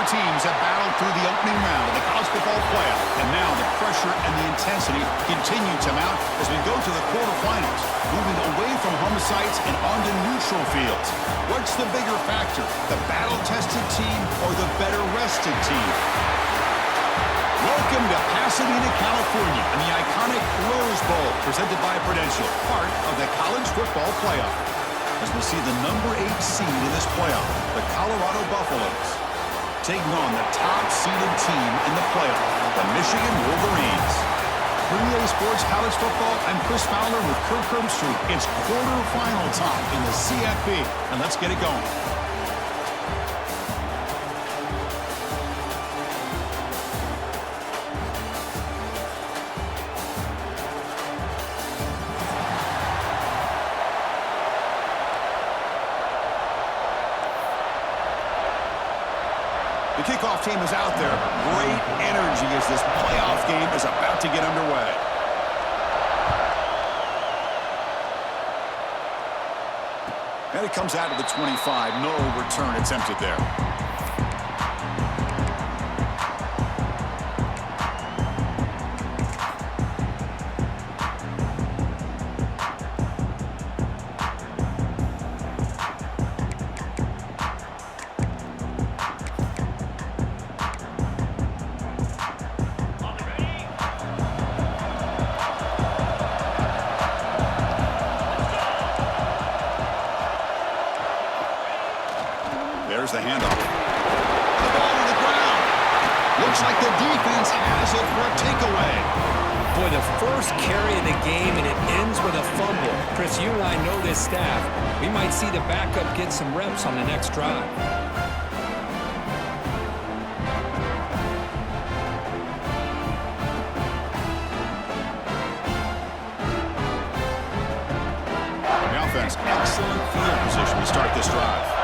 teams have battled through the opening round of the college football playoff, and now the pressure and the intensity continue to mount as we go to the quarterfinals, moving away from home sites and onto neutral fields. What's the bigger factor, the battle-tested team or the better-rested team? Welcome to Pasadena, California, and the iconic Rose Bowl, presented by Prudential, part of the college football playoff. As we see the number 8 seed in this playoff, the Colorado Buffaloes, taking on the top-seeded team in the playoff, the Michigan Wolverines. For EA Sports College Football, I'm Chris Fowler with Kirk Herbstreit. It's quarterfinal time in the CFP, and let's get it going. The kickoff team is out there. Great energy as this playoff game is about to get underway. And it comes out of the 25. No return attempted there. There's the handoff. The ball on the ground. Looks like the defense has it for a takeaway. Boy, the first carry of the game, and it ends with a fumble. Chris, you and I know this staff. We might see the backup get some reps on the next drive. The offense, excellent field position to start this drive.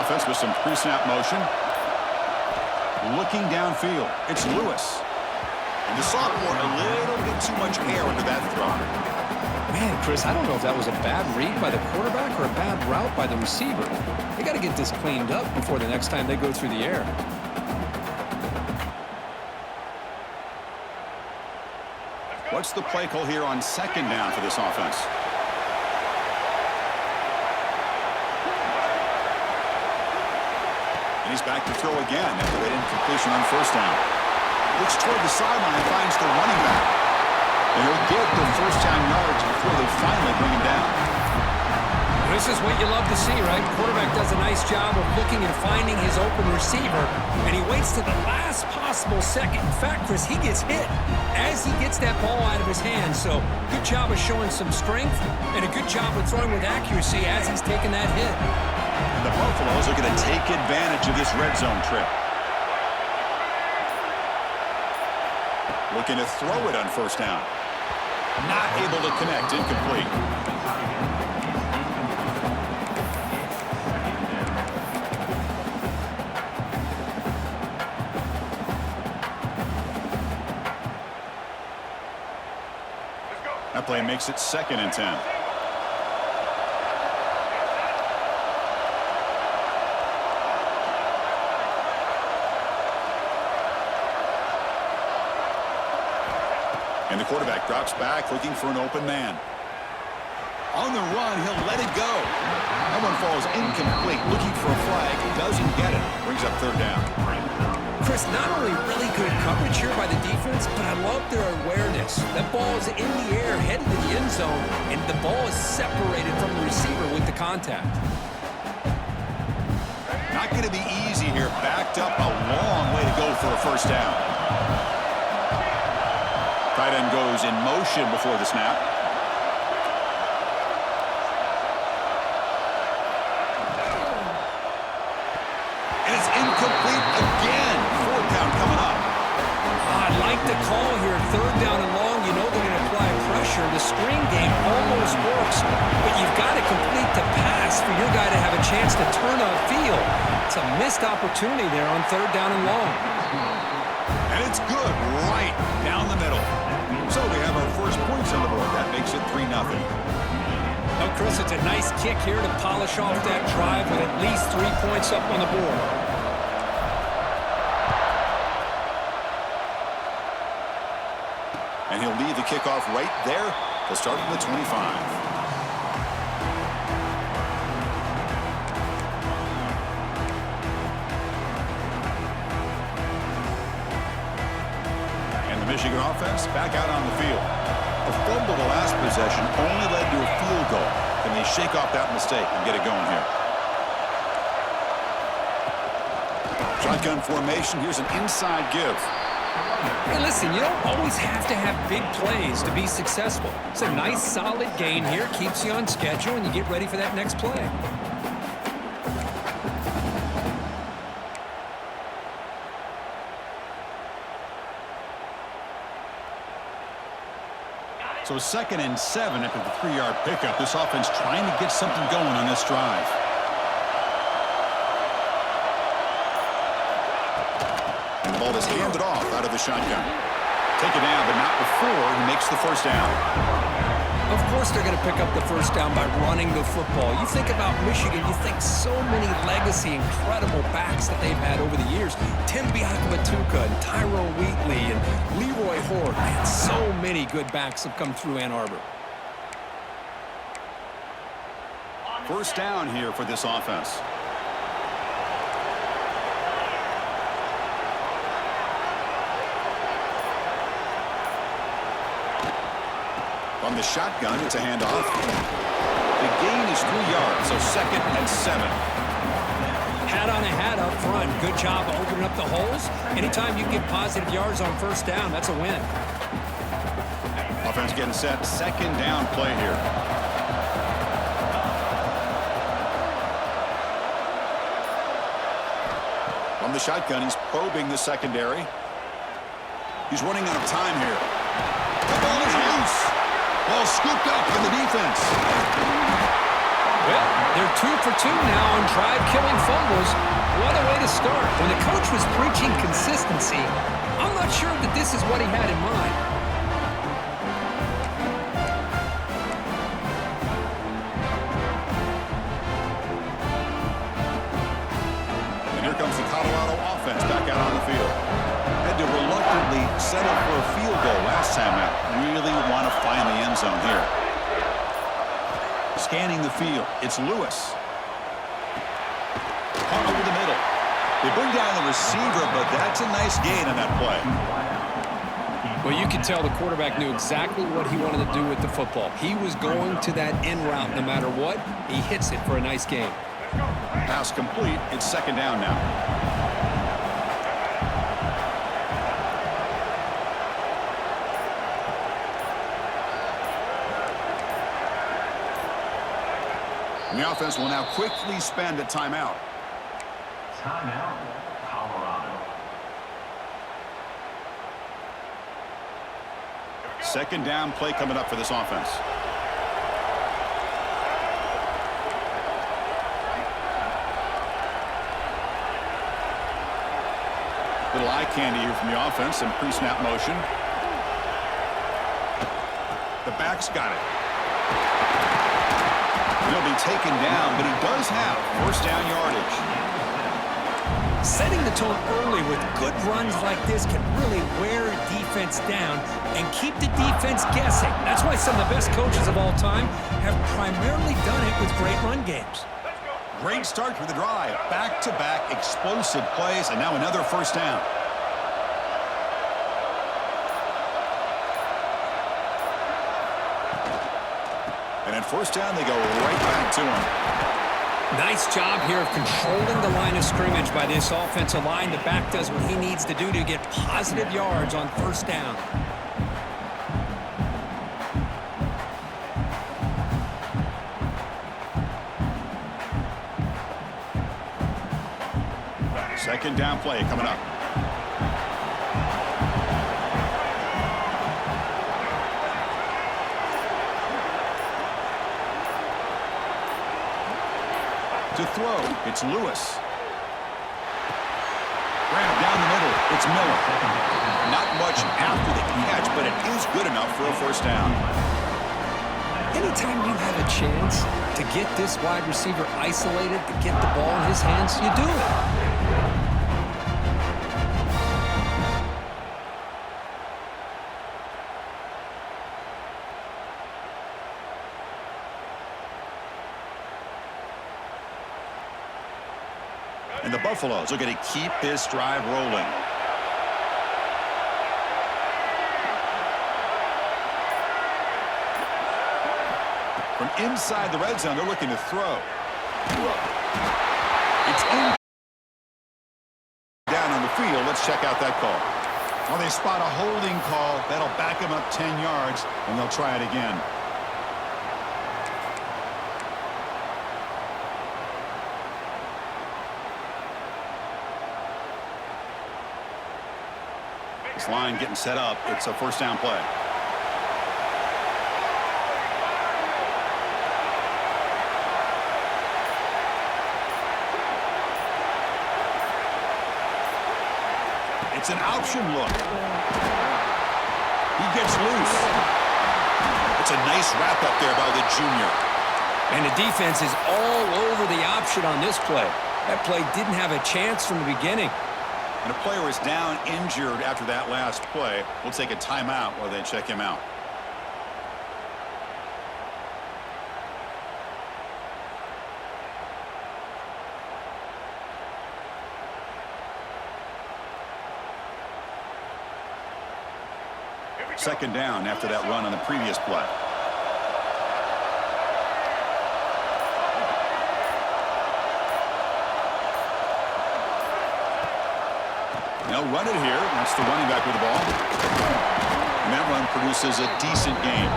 Offense with some pre-snap motion. Looking downfield. It's Lewis. And the sophomore, a little bit too much air under that throw. Man, Chris, I don't know if that was a bad read by the quarterback or a bad route by the receiver. They got to get this cleaned up before the next time they go through the air. What's the play call here on second down for this offense? And he's back to throw again after that incompletion on first down. Looks toward the sideline, finds the running back. And he'll get the first down yards before they finally bring him down. This is what you love to see, right? Quarterback does a nice job of looking and finding his open receiver, and he waits to the last possible second. In fact, Chris, he gets hit as he gets that ball out of his hands. So good job of showing some strength and a good job of throwing with accuracy as he's taking that hit. The Buffaloes are going to take advantage of this red zone trip. Looking to throw it on first down. Not able to connect, incomplete. That play makes it 2nd and 10. And the quarterback drops back, looking for an open man. On the run, he'll let it go. That one falls incomplete, looking for a flag. Doesn't get it. Brings up 3rd down. Chris, not only really good coverage here by the defense, but I love their awareness. That ball is in the air, headed to the end zone, and the ball is separated from the receiver with the contact. Not going to be easy here. Backed up a long way to go for a first down. Tight end goes in motion before the snap. And it's incomplete again. 4th down coming up. I like the call here. 3rd down and long. You know they're going to apply pressure. The screen game almost works, but you've got to complete the pass for your guy to have a chance to turn upfield. It's a missed opportunity there on 3rd down and long. And it's good right down the middle. So we have our first points on the board. That makes it 3-0. Well, Chris, it's a nice kick here to polish off that drive with at least 3 points up on the board. And he'll lead the kickoff right there to start from the 25. Michigan offense back out on the field. A fumble the last possession only led to a field goal. Can they shake off that mistake and get it going here? Shotgun formation. Here's an inside give. Hey, listen, you don't always have to have big plays to be successful. It's a nice, solid gain here. Keeps you on schedule, and you get ready for that next play. So 2nd and 7 after the 3-yard pickup. This offense trying to get something going on this drive. And the ball is handed off out of the shotgun. Take it down, but not before he makes the first down. Of course they're going to pick up the first down by running the football. You think about Michigan, you think so many legacy, incredible backs that they've had over the years. Tim Biakabatuka and Tyrone Wheatley and Leroy Horde. Man, so many good backs have come through Ann Arbor. First down here for this offense. On the shotgun, it's a handoff. The gain is 3 yards, so 2nd and 7. Hat on a hat up front. Good job opening up the holes. Anytime you can get positive yards on first down, that's a win. Offense getting set. 2nd down play here. On the shotgun, he's probing the secondary. He's running out of time here. The ball is loose. Ball scooped up in the defense. Well, they're 2 for 2 now on drive-killing fumbles. What a way to start. When the coach was preaching consistency, I'm not sure that this is what he had in mind. And here comes the Colorado offense back out on the field. Had to reluctantly settle for a field goal last time out. Really want to find the end zone here. Scanning the field, it's Lewis. Caught over the middle. They bring down the receiver, but that's a nice gain on that play. Well, you can tell the quarterback knew exactly what he wanted to do with the football. He was going to that in route no matter what. He hits it for a nice gain. Pass complete. It's 2nd down now. And the offense will now quickly spend a timeout. Timeout, Colorado. 2nd down play coming up for this offense. Little eye candy here from the offense and pre-snap motion. The back's got it. He'll be taken down, but he does have first down yardage. Setting the tone early with good runs like this can really wear a defense down and keep the defense guessing. That's why some of the best coaches of all time have primarily done it with great run games. Great start for the drive. Back-to-back explosive plays, and now another first down. And at first down, they go right back to him. Nice job here of controlling the line of scrimmage by this offensive line. The back does what he needs to do to get positive yards on first down. Second down play coming up. To throw, it's Lewis. Grab down the middle, it's Miller. Not much after the catch, but it is good enough for a first down. Anytime you have a chance to get this wide receiver isolated, to get the ball in his hands, you do it. And the Buffaloes are going to keep this drive rolling. From inside the red zone, they're looking to throw. It's in down on the field. Let's check out that call. Well, they spot a holding call. That'll back him up 10 yards, and they'll try it again. This line getting set up. It's a first down play. It's an option look. He gets loose. It's a nice wrap up there by the junior. And the defense is all over the option on this play. That play didn't have a chance from the beginning. And a player is down injured after that last play. We'll take a timeout while they check him out. Second down after that run on the previous play. They'll run it here. That's the running back with the ball. And that run produces a decent gain.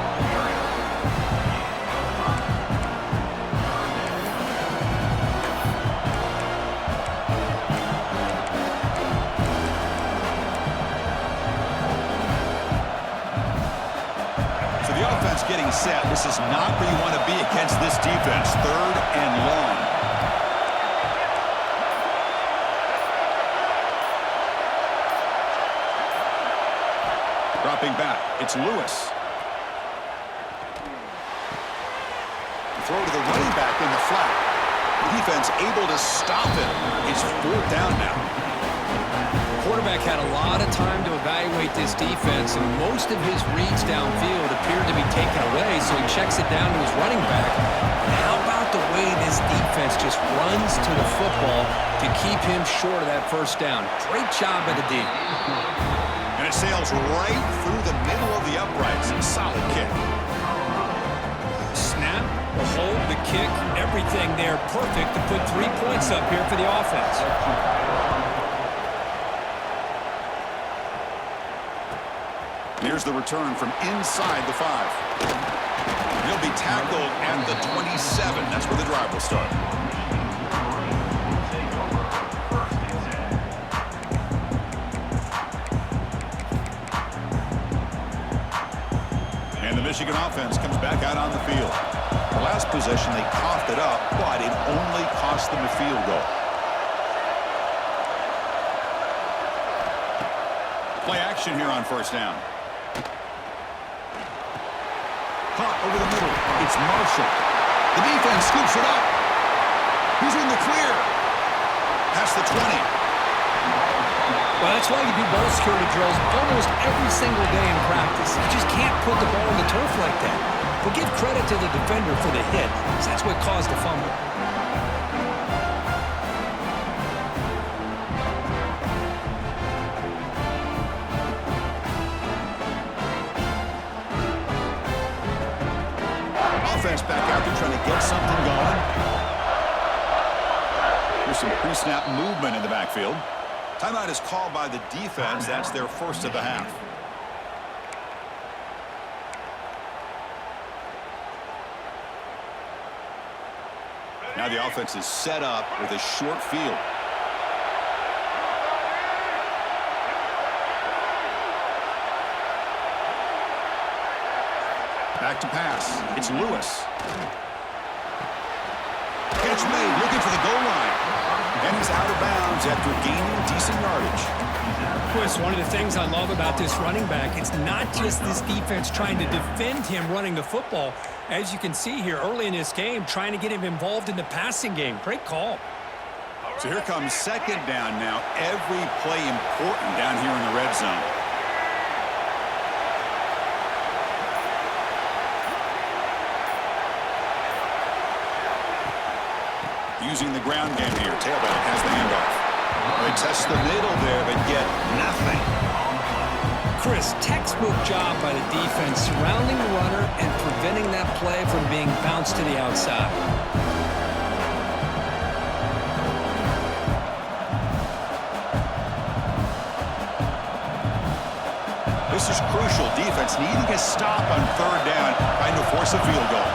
So the offense getting set. This is not where you want to be against this defense. Third and long. Dropping back, it's Lewis. Throw to the running back in the flat. The defense able to stop it. It's fourth down now. Quarterback had a lot of time to evaluate this defense, and most of his reads downfield appeared to be taken away, so he checks it down to his running back. And how about the way this defense just runs to the football to keep him short of that first down? Great job by the D. And it sails right through the middle of the uprights. Solid kick. Snap, the hold, the kick, everything there perfect to put 3 points up here for the offense. Here's the return from inside the 5. He'll be tackled at the 27. That's where the drive will start. Michigan offense comes back out on the field. The last possession, they coughed it up, but it only cost them a field goal. Play action here on first down. Caught over the middle. It's Marshall. The defense scoops it up. He's in the clear. Past the 20. Well, that's why you do ball security drills almost every single day in practice. You just can't put the ball in the turf like that. But give credit to the defender for the hit, because that's what caused the fumble. Offense back out there trying to get something going. There's some pre-snap movement in the backfield. Timeout is called by the defense. That's their first of the half. Now the offense is set up with a short field. Back to pass. It's Lewis. Catch made, looking for the goal line. And he's out of bounds after gaining decent yardage. Chris, one of the things I love about this running back, it's not just this defense trying to defend him running the football. As you can see here early in this game, trying to get him involved in the passing game. Great call. So here comes second down now. Every play important down here in the red zone. Using the ground game here. Tailback has the handoff. They test the middle there, but get nothing. Chris, textbook job by the defense surrounding the runner and preventing that play from being bounced to the outside. This is crucial. Defense needing a stop on third down, trying to force a field goal.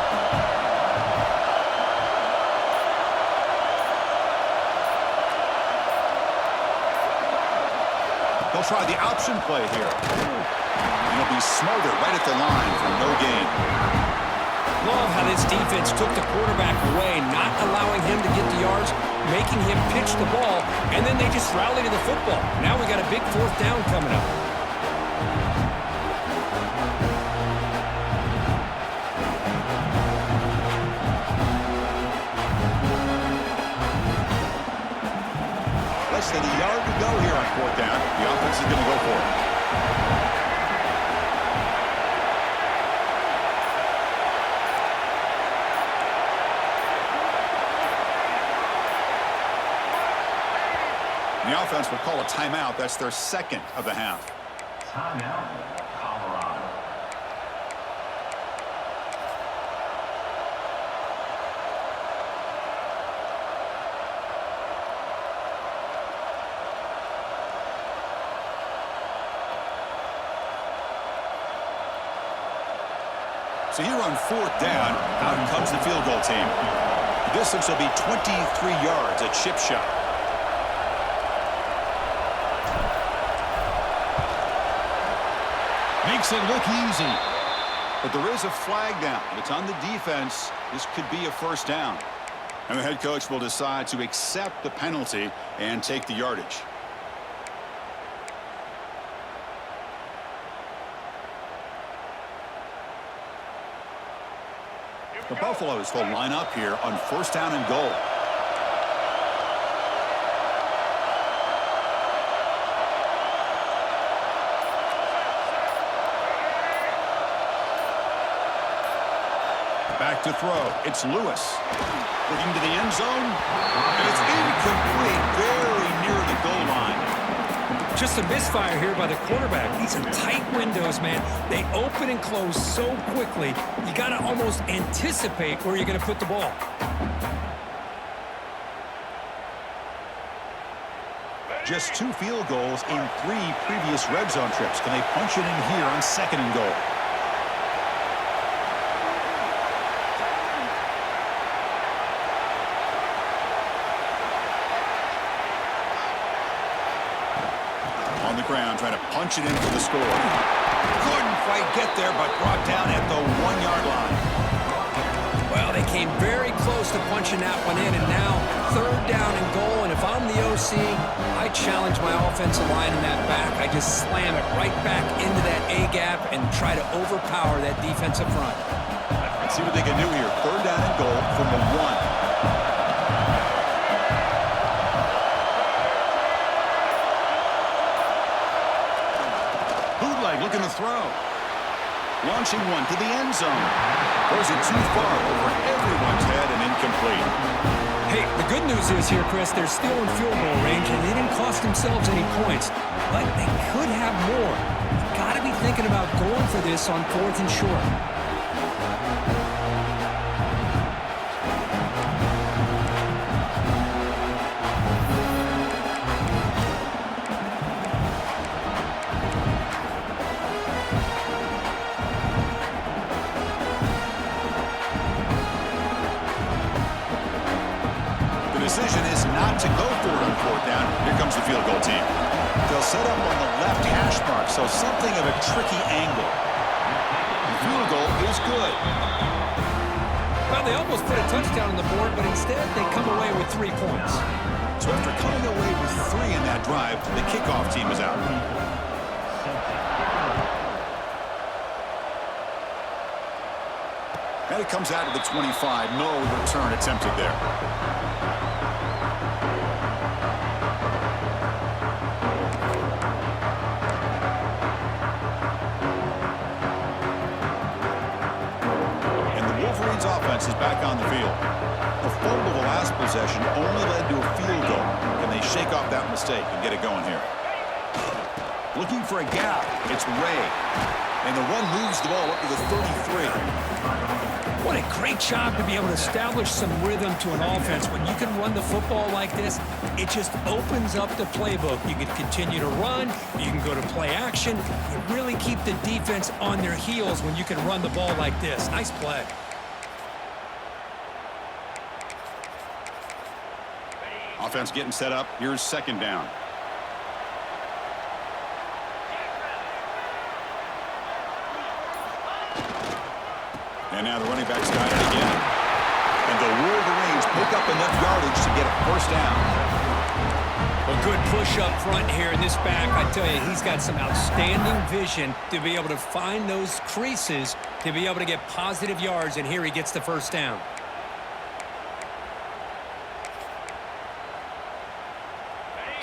They'll try the option play here. And he'll be smothered right at the line for no gain. Love how this defense took the quarterback away, not allowing him to get the yards, making him pitch the ball, and then they just rally to the football. Now we got a big fourth down coming up. Less than a yard to go here on fourth down. The offense is going to go for it. The offense will call a timeout. That's their second of the half. Timeout, Colorado. So here on fourth down, out comes the field goal team. The distance will be 23 yards at chip shot. Makes it look easy. But there is a flag down. It's on the defense. This could be a first down. And the head coach will decide to accept the penalty and take the yardage. The Buffaloes will line up here on first down and goal. Back to throw. It's Lewis. Looking to the end zone. And it's incomplete. Very near the goal line. Just a misfire here by the quarterback. These are tight windows, man. They open and close so quickly. You got to almost anticipate where you're going to put the ball. Just 2 field goals in 3 previous red zone trips. Can they punch it in here on second and goal? On the ground, trying to punch it in for the score. Couldn't quite get there, but brought down at the 1-yard line. Well, they came very close to punching that one in, and now third down and goal. And if I'm the OC, I challenge my offensive line in that back. I just slam it right back into that A-gap and try to overpower that defensive front. Let's see what they can do here. Third down and goal from the 1. Looking to throw. Launching one to the end zone. Throws it too far over everyone's head and incomplete. Hey, the good news is here, Chris, they're still in field goal range, and they didn't cost themselves any points. But they could have more. You've got to be thinking about going for this on fourth and short. Decision is not to go for it on fourth down. Here comes the field goal team. They'll set up on the left hash mark, so something of a tricky angle. The field goal is good. Well, they almost put a touchdown on the board, but instead they come away with 3 points. So after coming away with 3 in that drive, the kickoff team is out. And it comes out to the 25. No return attempted there. And the Wolverines' offense is back on the field. The fumble of the last possession only led to a field goal. Can they shake off that mistake and get it going here? Looking for a gap. It's Ray. And the run moves the ball up to the 33. What a great job to be able to establish some rhythm to an offense. When you can run the football like this, it just opens up the playbook. You can continue to run. You can go to play action. You really keep the defense on their heels when you can run the ball like this. Nice play. Offense getting set up. Here's second down. And now the running back's got it again. And the Wolverines pick up enough yardage to get a first down. Well, good push up front here in this back. I tell you, he's got some outstanding vision to be able to find those creases to be able to get positive yards, and here he gets the first down.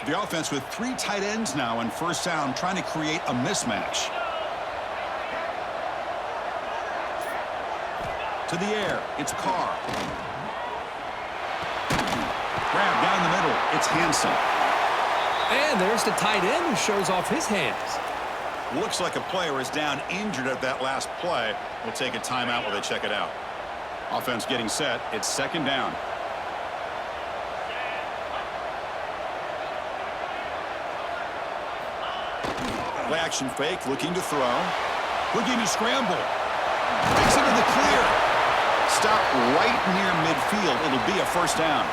The offense with 3 tight ends now on first down, trying to create a mismatch. To the air, it's Carr. Grab down the middle, it's Hansen. And there's the tight end who shows off his hands. Looks like a player is down injured at that last play. We'll take a timeout while they check it out. Offense getting set, it's second down. Play action fake, looking to throw. Looking to scramble. Takes it in the clear. Stop right near midfield. It'll be a first down.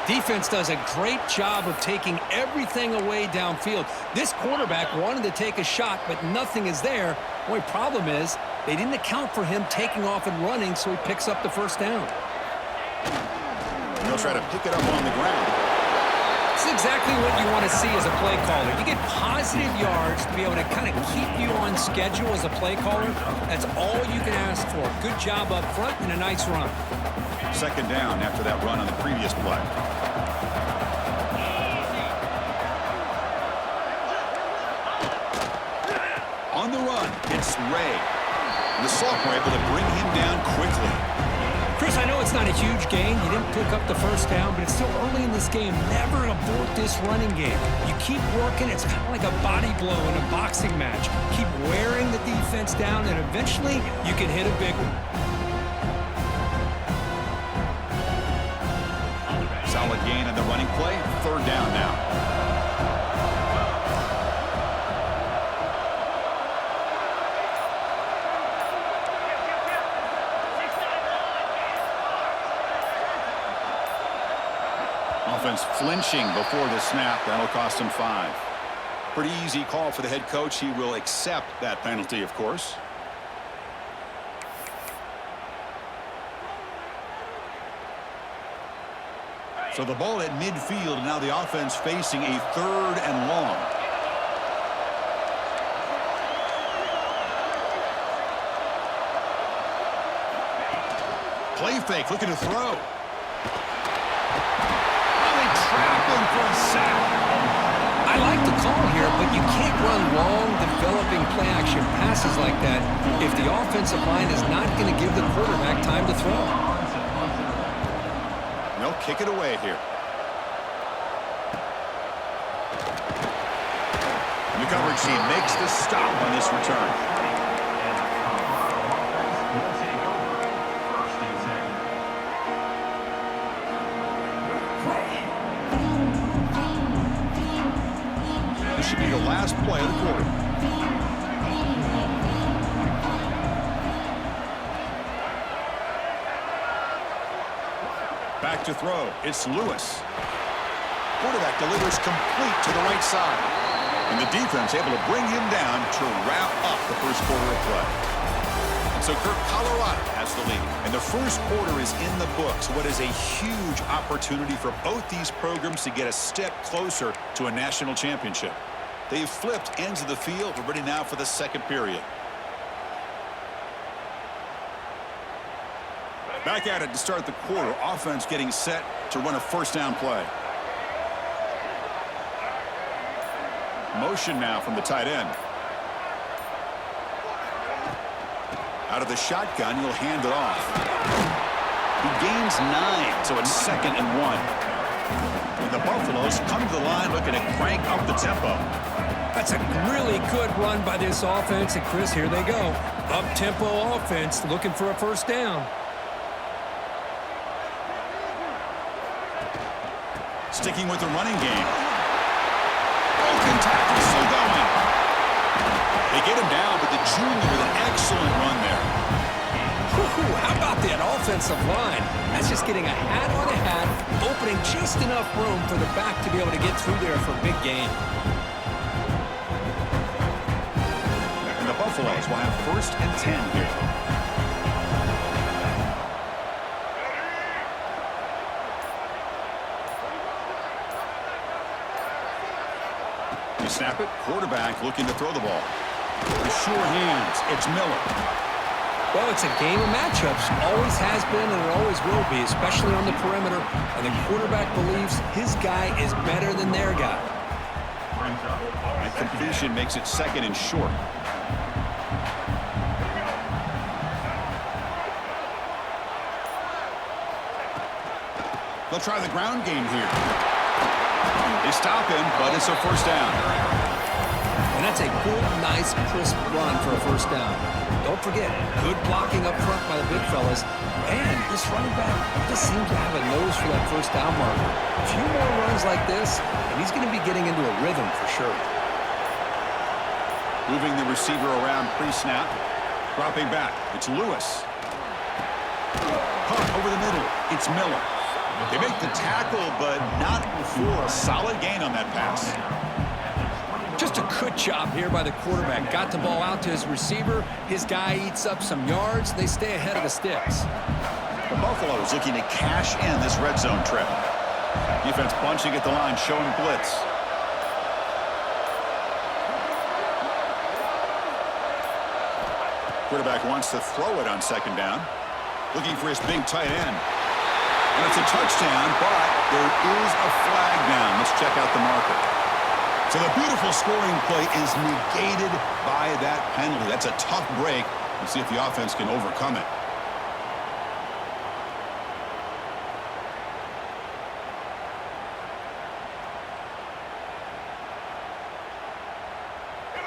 Defense does a great job of taking everything away downfield. This quarterback wanted to take a shot, but nothing is there. The only problem is they didn't account for him taking off and running, so he picks up the first down. He'll try to pick it up on the ground. It's exactly what you want to see as a play caller. You get positive yards to be able to kind of keep you on schedule as a play caller. That's all you can ask for. Good job up front and a nice run. Second down after that run on the previous play. On the run, it's Ray. The sophomore able to bring him down quickly. Chris, I know it's not a huge gain. You didn't pick up the first down, but it's still early in this game. Never abort this running game. You keep working. It's kind of like a body blow in a boxing match. Keep wearing the defense down, and eventually you can hit a big one. Solid gain on the running play. Third down now. Offense flinching before the snap. That'll cost him 5. Pretty easy call for the head coach. He will accept that penalty, of course. So the ball at midfield, and now the offense facing a 3rd and long. Play fake, looking to throw. For a sack. I like the call here, but you can't run long, developing play-action passes like that if the offensive line is not going to give the quarterback time to throw. They'll kick it away here. The coverage team makes the stop on this return. Should be the last play of the quarter. Back to throw. It's Lewis. Quarterback delivers complete to the right side. And the defense able to bring him down to wrap up the first quarter of play. And so Colorado has the lead. And the first quarter is in the books. What is a huge opportunity for both these programs to get a step closer to a national championship. They've flipped ends of the field. We're ready now for the second period. Back at it to start the quarter. Offense getting set to run a first down play. Motion now from the tight end. Out of the shotgun, he'll hand it off. He gains 9, so it's 2nd and 1. And the Buffaloes come to the line looking to crank up the tempo. That's a really good run by this offense. And, Chris, here they go. Up-tempo offense looking for a first down. Sticking with the running game. Broken tackle still going. They get him down, but the junior with an excellent run there. How about that offensive line? That's just getting a hat on a hat, opening just enough room for the back to be able to get through there for a big gain. And the Buffaloes will have 1st and 10 here. You snap it, quarterback looking to throw the ball. The sure hands, it's Miller. Well, it's a game of matchups. Always has been and it always will be, especially on the perimeter. And the quarterback believes his guy is better than their guy. That completion makes it 2nd and short. They'll try the ground game here. They stop him, but it's a first down. And that's a good, nice, crisp run for a first down. Don't forget, good blocking up front by the big fellas. And this running back just seems to have a nose for that first down marker. A few more runs like this, and he's going to be getting into a rhythm for sure. Moving the receiver around pre-snap. Dropping back. It's Lewis. Caught over the middle. It's Miller. They make the tackle, but not before a solid gain on that pass. Just a good job here by the quarterback. Got the ball out to his receiver. His guy eats up some yards. They stay ahead of the sticks. The Buffaloes looking to cash in this red zone trip. Defense bunching at the line, showing blitz. Quarterback wants to throw it on 2nd down. Looking for his big tight end. And it's a touchdown, but there is a flag down. Let's check out the marker. So the beautiful scoring play is negated by that penalty. That's a tough break. We'll see if the offense can overcome it.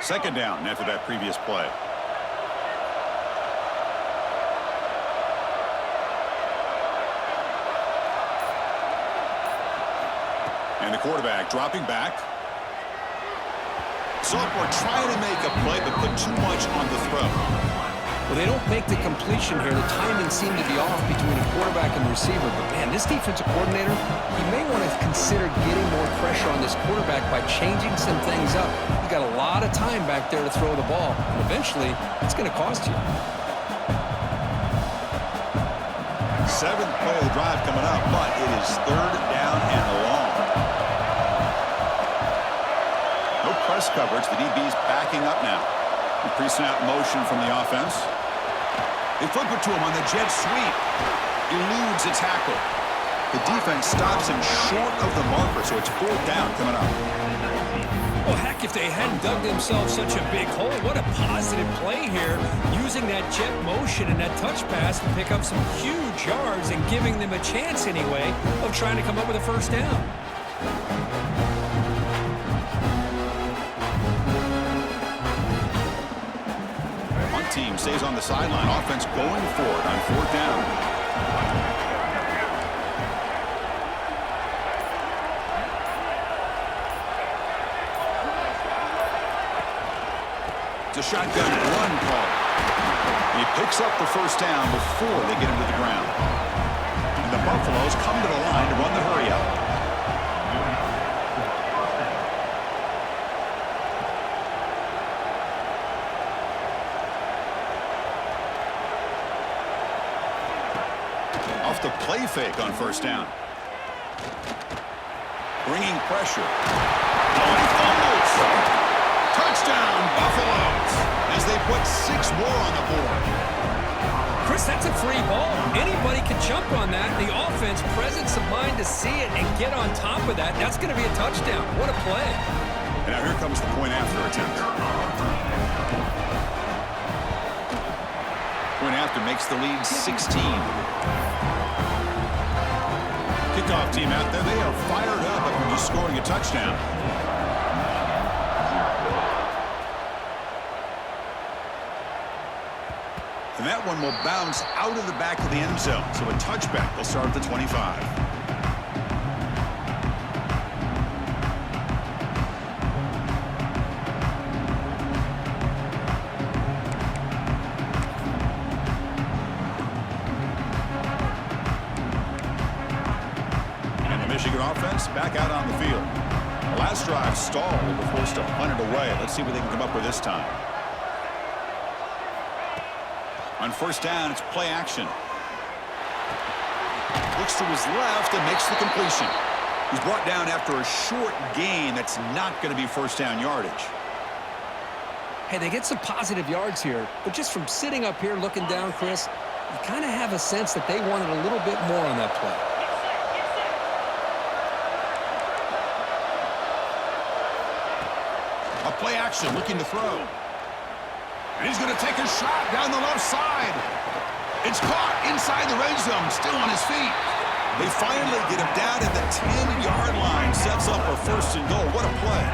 Second down after that previous play. And the quarterback dropping back. So we're trying to make a play, but put too much on the throw. Well, they don't make the completion here. The timing seemed to be off between the quarterback and the receiver. But, man, this defensive coordinator, he may want to consider getting more pressure on this quarterback by changing some things up. You got a lot of time back there to throw the ball. And eventually, it's going to cost you. 7th play of the drive coming up, but it is 3rd down and long. No press coverage. The DB's backing up now. The pre-snap motion from the offense. They flip it to him on the jet sweep. Eludes a tackle. The defense stops him short of the marker, so it's 4th down coming up. Well, heck, if they hadn't dug themselves such a big hole, what a positive play here, using that jet motion and that touch pass to pick up some huge yards and giving them a chance anyway of trying to come up with a first down. One team stays on the sideline. Offense going for it on 4th down. A shotgun run call. He picks up the first down before they get him to the ground. And the Buffaloes come to the line to run the hurry up. Off the play fake on 1st down. Bringing pressure. Oh, he fumbles. Touchdown, Buffaloes, as they put 6 more on the board. Chris, that's a free ball. Anybody can jump on that. The offense, presence of mind to see it and get on top of that. That's going to be a touchdown. What a play. And now here comes the point after attempt. Point after makes the lead 16. Kickoff team out there. They are fired up after just scoring a touchdown. And that one will bounce out of the back of the end zone. So a touchback will start at the 25. And the Michigan offense back out on the field. The last drive stalled. They were forced to punt it away. Let's see what they can come up with this time. On first down, it's play action. Looks to his left and makes the completion. He's brought down after a short gain. That's not going to be first down yardage. Hey, they get some positive yards here, but just from sitting up here looking down, Chris, you kind of have a sense that they wanted a little bit more on that play. A play action, looking to throw. And he's going to take a shot down the left side. It's caught inside the red zone, still on his feet. They finally get him down at the 10-yard line. Sets up a first and goal. What a play.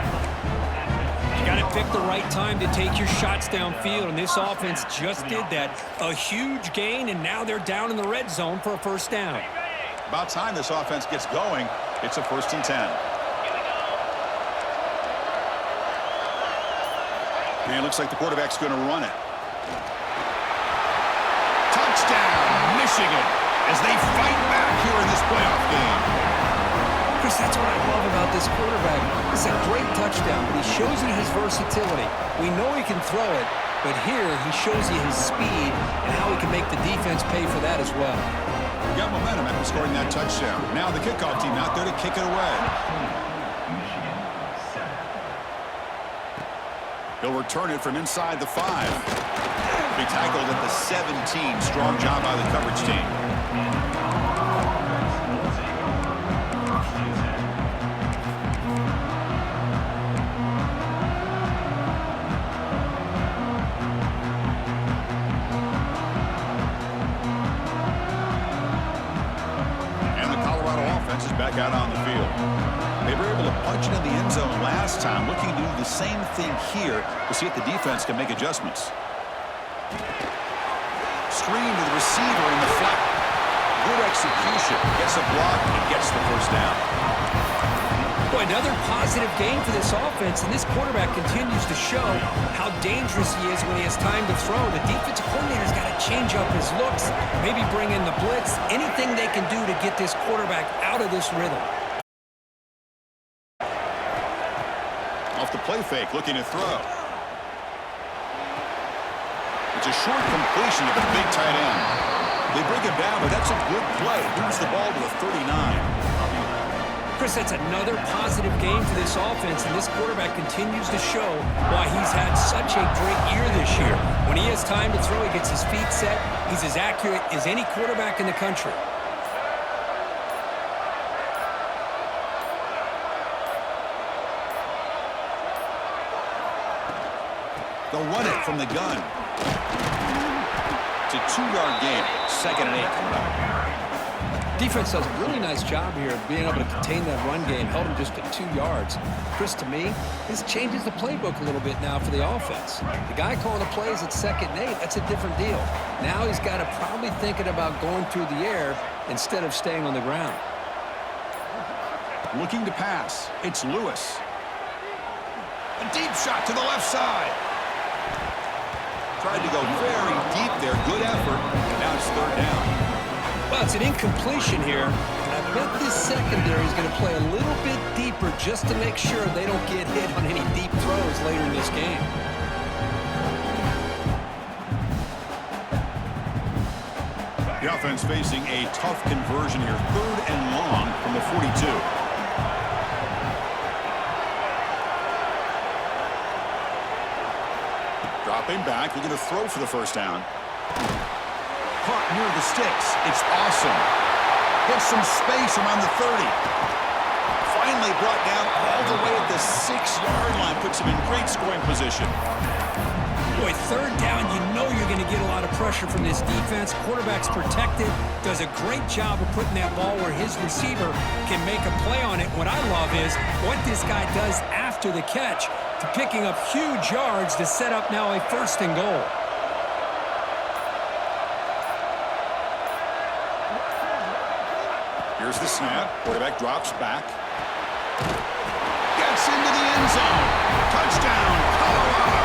You got to pick the right time to take your shots downfield, and this offense just did that. A huge gain, and now they're down in the red zone for a first down. About time this offense gets going. It's a first and 10. And it looks like the quarterback's going to run it. Touchdown, Michigan, as they fight back here in this playoff game. Chris, that's what I love about this quarterback. It's a great touchdown, but he shows you his versatility. We know he can throw it, but here he shows you his speed and how he can make the defense pay for that as well. He got momentum after scoring that touchdown. Now the kickoff team out there to kick it away. He'll return it from inside the 5. Be tackled at the 17. Strong job by the coverage team. And the Colorado offense is back out on the field. They were able to punch it in the end zone last time, looking to do the same thing here to see if the defense can make adjustments. Screen to the receiver in the flat. Good execution. Gets a block and gets the first down. Boy, another positive game for this offense, and this quarterback continues to show how dangerous he is when he has time to throw. The defensive coordinator's got to change up his looks, maybe bring in the blitz, anything they can do to get this quarterback out of this rhythm. Off the play fake, looking to throw. It's a short completion to the big tight end. They bring him down, but that's a good play. Moves the ball to the 39. Chris, that's another positive game for this offense, and this quarterback continues to show why he's had such a great year this year. When he has time to throw, he gets his feet set. He's as accurate as any quarterback in the country. They'll run it from the gun. It's a 2-yard gain. 2nd and 8. Defense does a really nice job here of being able to contain that run game. Held him just at 2 yards. Chris, to me, this changes the playbook a little bit now for the offense. The guy calling the plays at 2nd and 8, that's a different deal. Now he's got to probably thinking about going through the air instead of staying on the ground. Looking to pass. It's Lewis. A deep shot to the left side. Tried to go very deep there. Good effort. Now it's 3rd down. Well, it's an incompletion here. I bet this secondary is going to play a little bit deeper just to make sure they don't get hit on any deep throws later in this game. The offense facing a tough conversion here. 3rd and long from the 42. Dropping back, looking to throw for the first down. caught near the sticks. It's awesome. Gets some space around the 30. Finally brought down all the way at the 6-yard line. Puts him in great scoring position. Boy, third down, you know you're going to get a lot of pressure from this defense. Quarterback's protected, does a great job of putting that ball where his receiver can make a play on it. What I love is what this guy does after the catch to picking up huge yards to set up now a 1st and goal. Here's the snap. Quarterback drops back. Gets into the end zone. Touchdown, Colorado.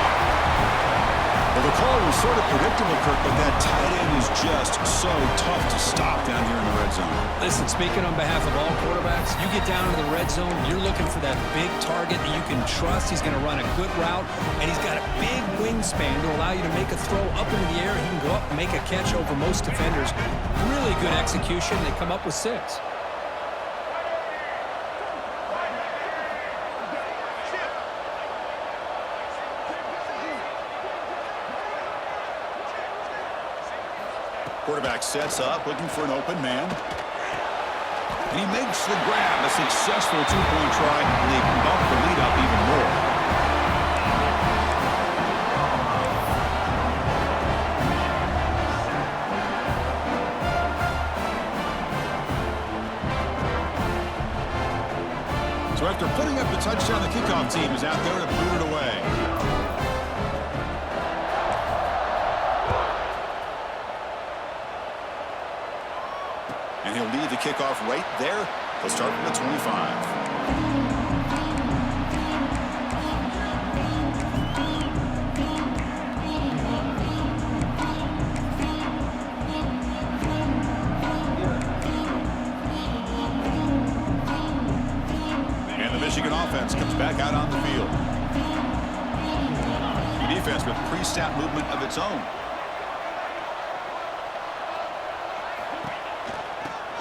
Well, the call was sort of predictable, Kirk, but that tight end is just so tough to stop down here in the red zone. Listen, speaking on behalf of all quarterbacks, you get down to the red zone, you're looking for that big target that you can trust. He's going to run a good route, and he's got a big wingspan to allow you to make a throw up into the air. He can go up and make a catch over most defenders. Really good execution. They come up with 6. Quarterback sets up, looking for an open man. And he makes the grab, a successful 2-point try, and they bump the lead up even more. So after putting up the touchdown, the kickoff team is out there to boot it away. And he'll lead the kickoff right there. He'll start from the 25. And the Michigan offense comes back out on the field. The defense with pre-snap movement of its own.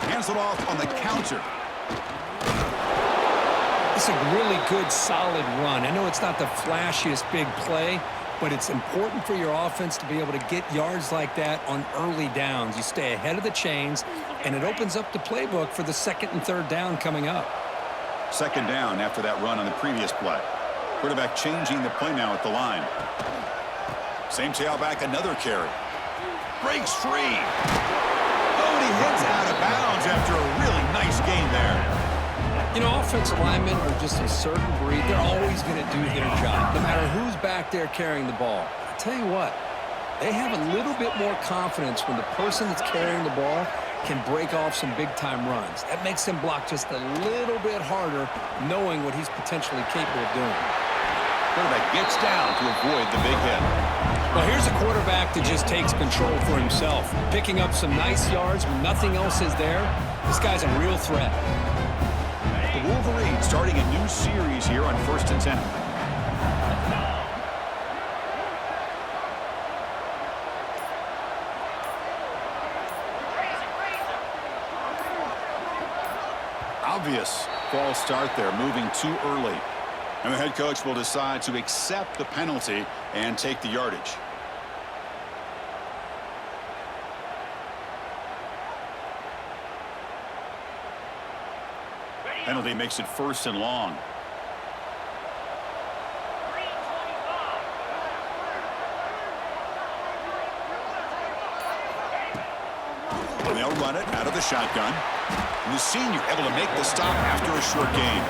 Hands it off on the counter. It's a really good, solid run. I know it's not the flashiest big play, but it's important for your offense to be able to get yards like that on early downs. You stay ahead of the chains, and it opens up the playbook for the 2nd and 3rd down coming up. 2nd down after that run on the previous play. Quarterback changing the play now at the line. Same tailback, another carry. Breaks free. Oh, and he heads out of bounds after a really nice gain there. You know, offensive linemen are just a certain breed. They're always going to do their job, no matter who's back there carrying the ball. I tell you what, they have a little bit more confidence when the person that's carrying the ball can break off some big-time runs. That makes them block just a little bit harder, knowing what he's potentially capable of doing. Quarterback gets down to avoid the big hit. Well, here's a quarterback that just takes control for himself, picking up some nice yards when nothing else is there. This guy's a real threat. The Wolverines starting a new series here on 1st and 10. Obvious false start there, moving too early. And the head coach will decide to accept the penalty and take the yardage. Penalty makes it 1st and long. And they'll run it out of the shotgun. And the senior able to make the stop after a short gain.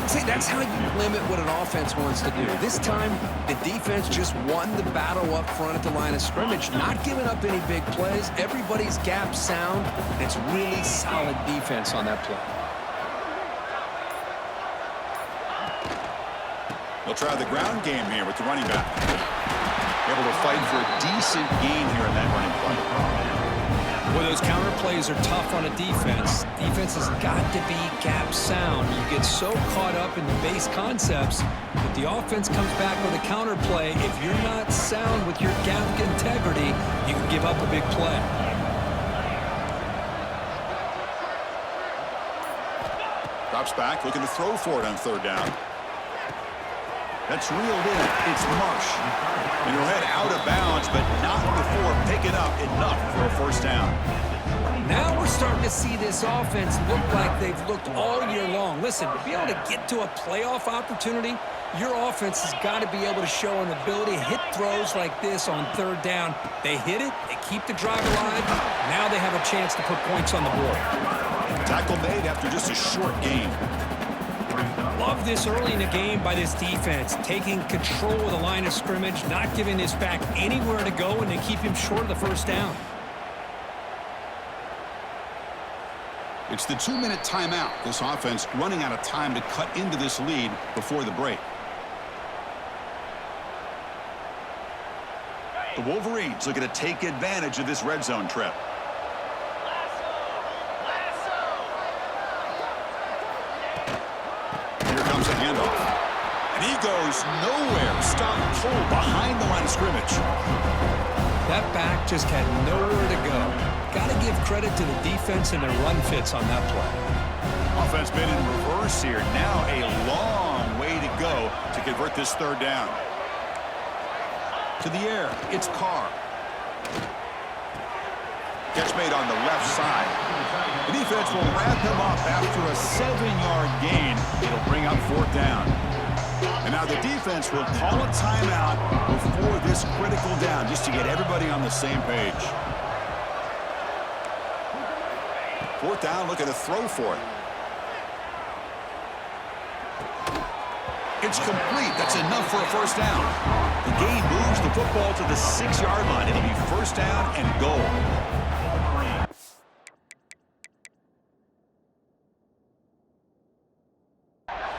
See, that's how you limit what an offense wants to do. This time, the defense just won the battle up front at the line of scrimmage, not giving up any big plays. Everybody's gap sound. It's really solid defense on that play. They'll try the ground game here with the running back. Able to fight for a decent gain here in that running play. Well, those counter plays are tough on a defense. Defense has got to be gap sound. You get so caught up in the base concepts that the offense comes back with a counter play. If you're not sound with your gap integrity, you can give up a big play. Drops back, looking to throw for it on 3rd down. That's reeled in. It's Marsh. And he'll head out of bounds, but not before picking up enough for a first down. Now we're starting to see this offense look like they've looked all year long. Listen, to be able to get to a playoff opportunity, your offense has got to be able to show an ability to hit throws like this on third down. They hit it, they keep the drive alive. Now they have a chance to put points on the board. Tackle made after just a short gain. Love this early in the game by this defense, taking control of the line of scrimmage, not giving this back anywhere to go, and they keep him short of the first down. It's the 2-minute timeout. This offense running out of time to cut into this lead before the break. The Wolverines looking to take advantage of this red zone trip. Here comes a handoff. And he goes nowhere. Stopped cold behind the line of scrimmage. That back just had nowhere to go. Got to give credit to the defense and their run fits on that play. Offense been in reverse here. Now a long way to go to convert this third down. To the air, it's Carr. Catch made on the left side. The defense will wrap him up after a 7-yard gain. It'll bring up fourth down. And now the defense will call a timeout before this critical down, just to get everybody on the same page. Fourth down, looking to throw for it. It's complete. That's enough for a first down. The gain moves the football to the 6-yard line. It'll be first down and goal.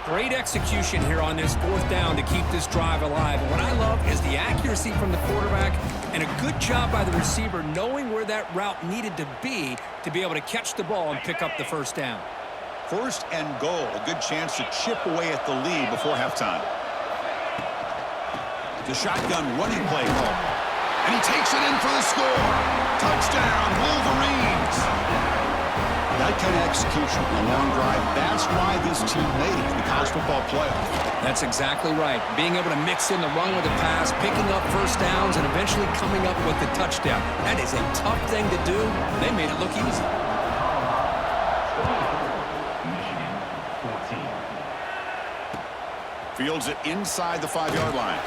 Great execution here on this fourth down to keep this drive alive. And what I love is the accuracy from the quarterback and a good job by the receiver knowing where that route needed to be able to catch the ball and pick up the first down. First and goal. A good chance to chip away at the lead before halftime. The shotgun running play call. And he takes it in for the score. Touchdown, Wolverines. That kind of execution on a long drive, that's why this team made it to the college football playoff. That's exactly right. Being able to mix in the run with the pass, picking up first downs, and eventually coming up with the touchdown. That is a tough thing to do. They made it look easy. Fields it inside the 5-yard line.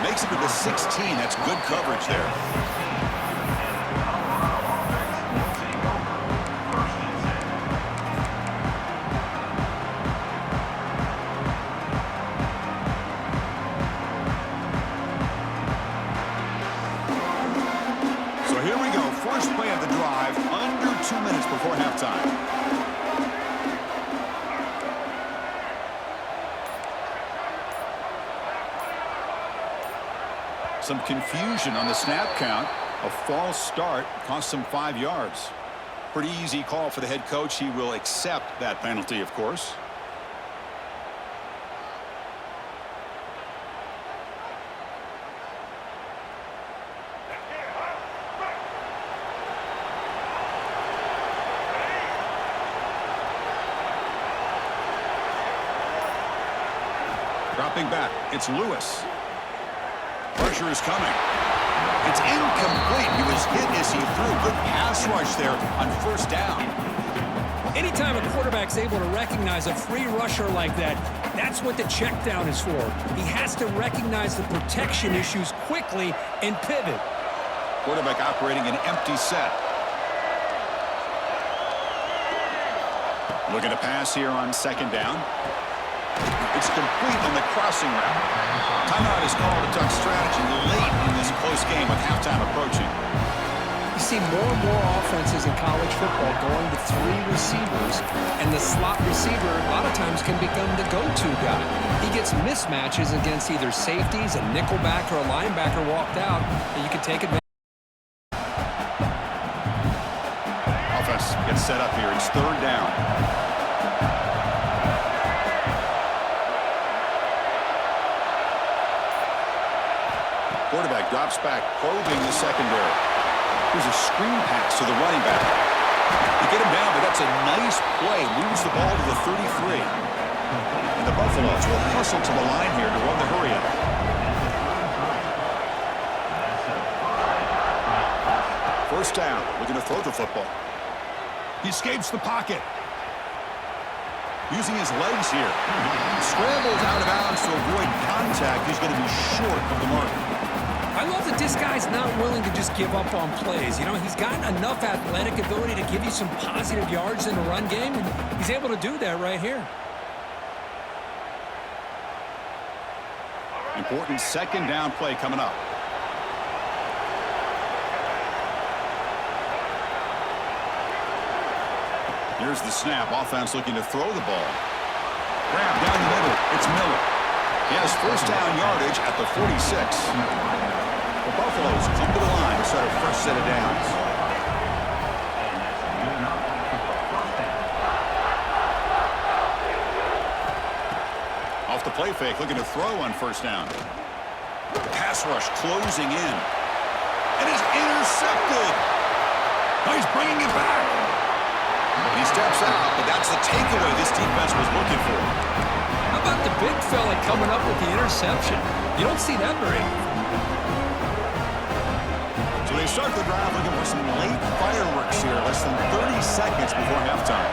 Makes it to the 16. That's good coverage there. So here we go. First play of the drive, under 2 minutes before halftime. Some confusion on the snap count. A false start cost him 5 yards. Pretty easy call for the head coach. He will accept that penalty, of course. Dropping back, it's Lewis. Pressure is coming. It's incomplete. He was hit as he threw. Good pass rush there on first down. Anytime a quarterback's able to recognize a free rusher like that, that's what the check down is for. He has to recognize the protection issues quickly and pivot. Quarterback operating an empty set. Looking to pass here on second down. It's complete on the crossing route. Timeout is called to talk strategy late in this close game with halftime approaching. You see more and more offenses in college football going to 3 receivers, and the slot receiver a lot of times can become the go-to guy. He gets mismatches against either safeties, a nickelback, or a linebacker walked out, and you can take advantage. Offense gets set up here. It's third down. Quarterback drops back, probing the secondary. Here's a screen pass to the running back. They get him down, but that's a nice play. Moves the ball to the 33. And the Buffaloes will hustle to the line here to run the hurry first down. Looking to throw the football. He escapes the pocket. Using his legs here. Scrambles out of bounds to avoid contact. He's going to be short of the mark. I love that this guy's not willing to just give up on plays. You know, he's got enough athletic ability to give you some positive yards in the run game, and he's able to do that right here. Important second down play coming up. Here's the snap. Offense looking to throw the ball. Grab down the middle. It's Miller. He has first down yardage at the 46. The Buffaloes come to the line to start a fresh set of downs. Off the play fake, looking to throw on first down. Pass rush closing in. And it's intercepted. Oh, he's bringing it back. And he steps out, but that's the takeaway this defense was looking for. How about the big fella coming up with the interception? You don't see that very often. So they start the drive looking for some late fireworks here, less than 30 seconds before halftime.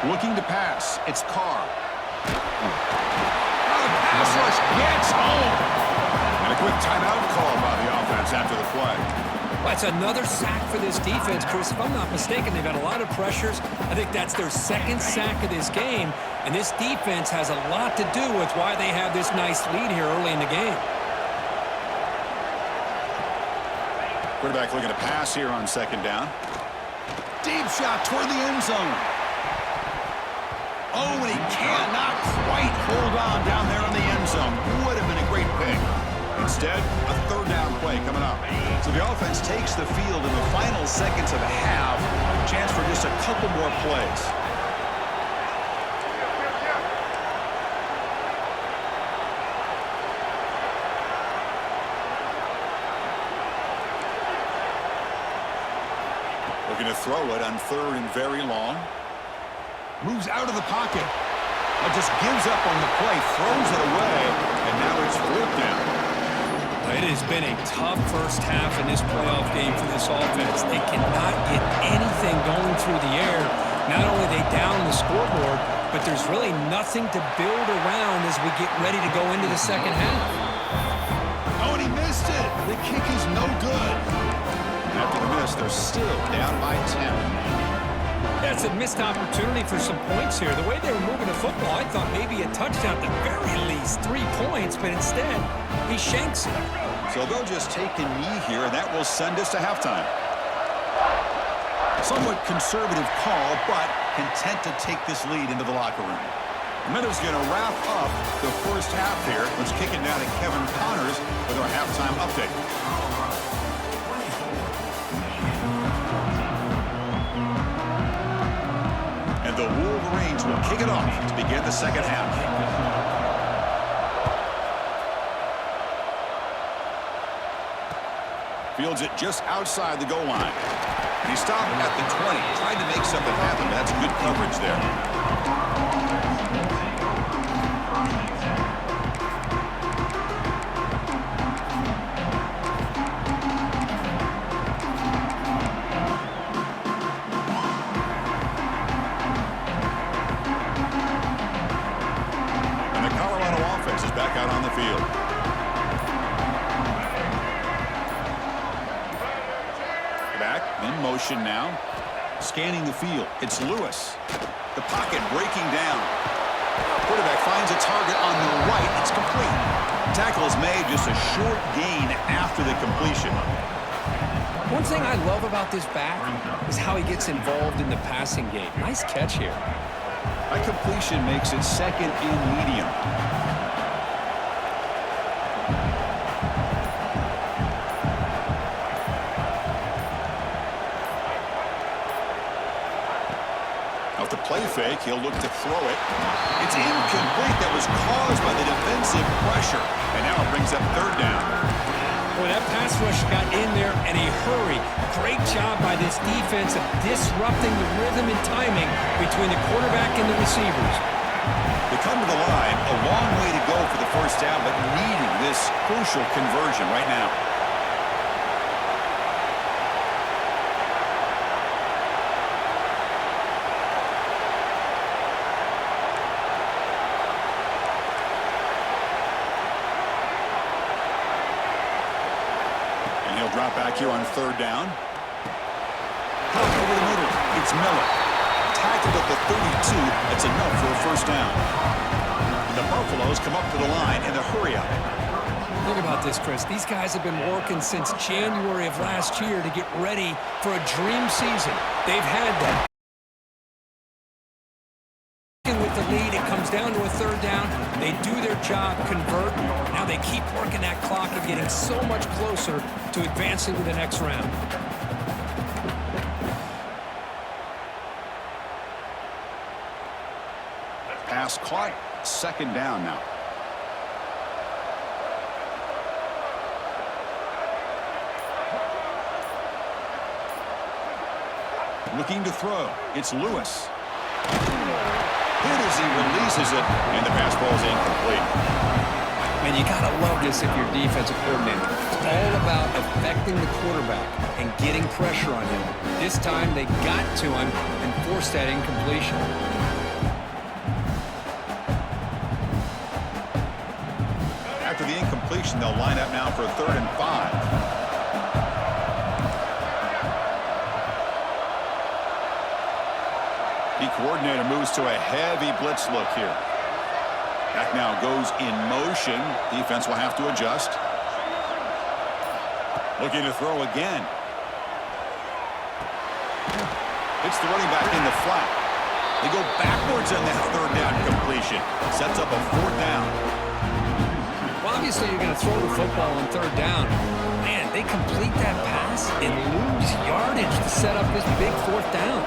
Looking to pass, it's Carr. Now the pass rush gets home. And a quick timeout call by the offense after the play. Well, it's another sack for this defense, Chris. If I'm not mistaken, they've had a lot of pressures. I think that's their second sack of this game, and this defense has a lot to do with why they have this nice lead here early in the game. Quarterback looking to pass here on second down. Deep shot toward the end zone. Oh, and he cannot quite hold on down there in the end zone. Would have been a great pick. Instead, a third down play coming up. So the offense takes the field in the final seconds of a half. Chance for just a couple more plays. Looking to throw it on third and very long. Moves out of the pocket. Just gives up on the play, throws it away, and now it's fourth down. It has been a tough first half in this playoff game for this offense. They cannot get anything going through the air. Not only are they down the scoreboard, but there's really nothing to build around as we get ready to go into the second half. Oh, and he missed it. The kick is no good. After the miss, they're still down by 10. That's a missed opportunity for some points here. The way they were moving the football, I thought maybe a touchdown at the very least, 3 points, but instead, he shanks it. So they'll just take a knee here, and that will send us to halftime. Somewhat conservative call, but content to take this lead into the locker room. Minnows going to wrap up the first half here. Let's kick it down to Kevin Connors with our halftime update. And the Wolverines will kick it off to begin the second half. Fields it just outside the goal line. And he stopped at the 20, trying to make something happen. That's good coverage there. And the Colorado offense is back out on the field. Back, in motion now. Scanning the field. It's Lewis. The pocket breaking down. Quarterback finds a target on the right. It's complete. Tackle is made, just a short gain after the completion. One thing I love about this back is how he gets involved in the passing game. Nice catch here. That completion makes it second and medium. Off the play fake, he'll look to throw it. It's incomplete. That was caused by the defensive pressure. And now it brings up third down. Boy, that pass rush got in there in a hurry. Great job by this defense of disrupting the rhythm and timing between the quarterback and the receivers. They come to the line, a long way to go for the first down, but needing this crucial conversion right now. And he'll drop back here on third down. Over the middle, it's Miller. Tackled at the 32. That's enough for a first down. And the Buffaloes come up to the line in a hurry-up. Think about this, Chris. These guys have been working since January of last year to get ready for a dream season. They've had that. With the lead, it comes down to a third down. They do their job, convert. Now they keep working that clock and getting so much closer to advancing to the next round. Pass caught. Second down now. Looking to throw. It's Lewis. Hit as he releases it, and the pass ball is incomplete. Man, you got to love this if you're defensive coordinator. It's all about affecting the quarterback and getting pressure on him. This time they got to him and forced that incompletion. After the incompletion, they'll line up now for a 3rd and 5. The coordinator moves to a heavy blitz look here. Back now goes in motion. Defense will have to adjust. Looking to throw again. It's the running back in the flat. They go backwards on that 3rd down completion. Sets up a 4th down. Well, obviously you're going to throw the football on 3rd down. Man, they complete that pass and lose yardage to set up this big 4th down.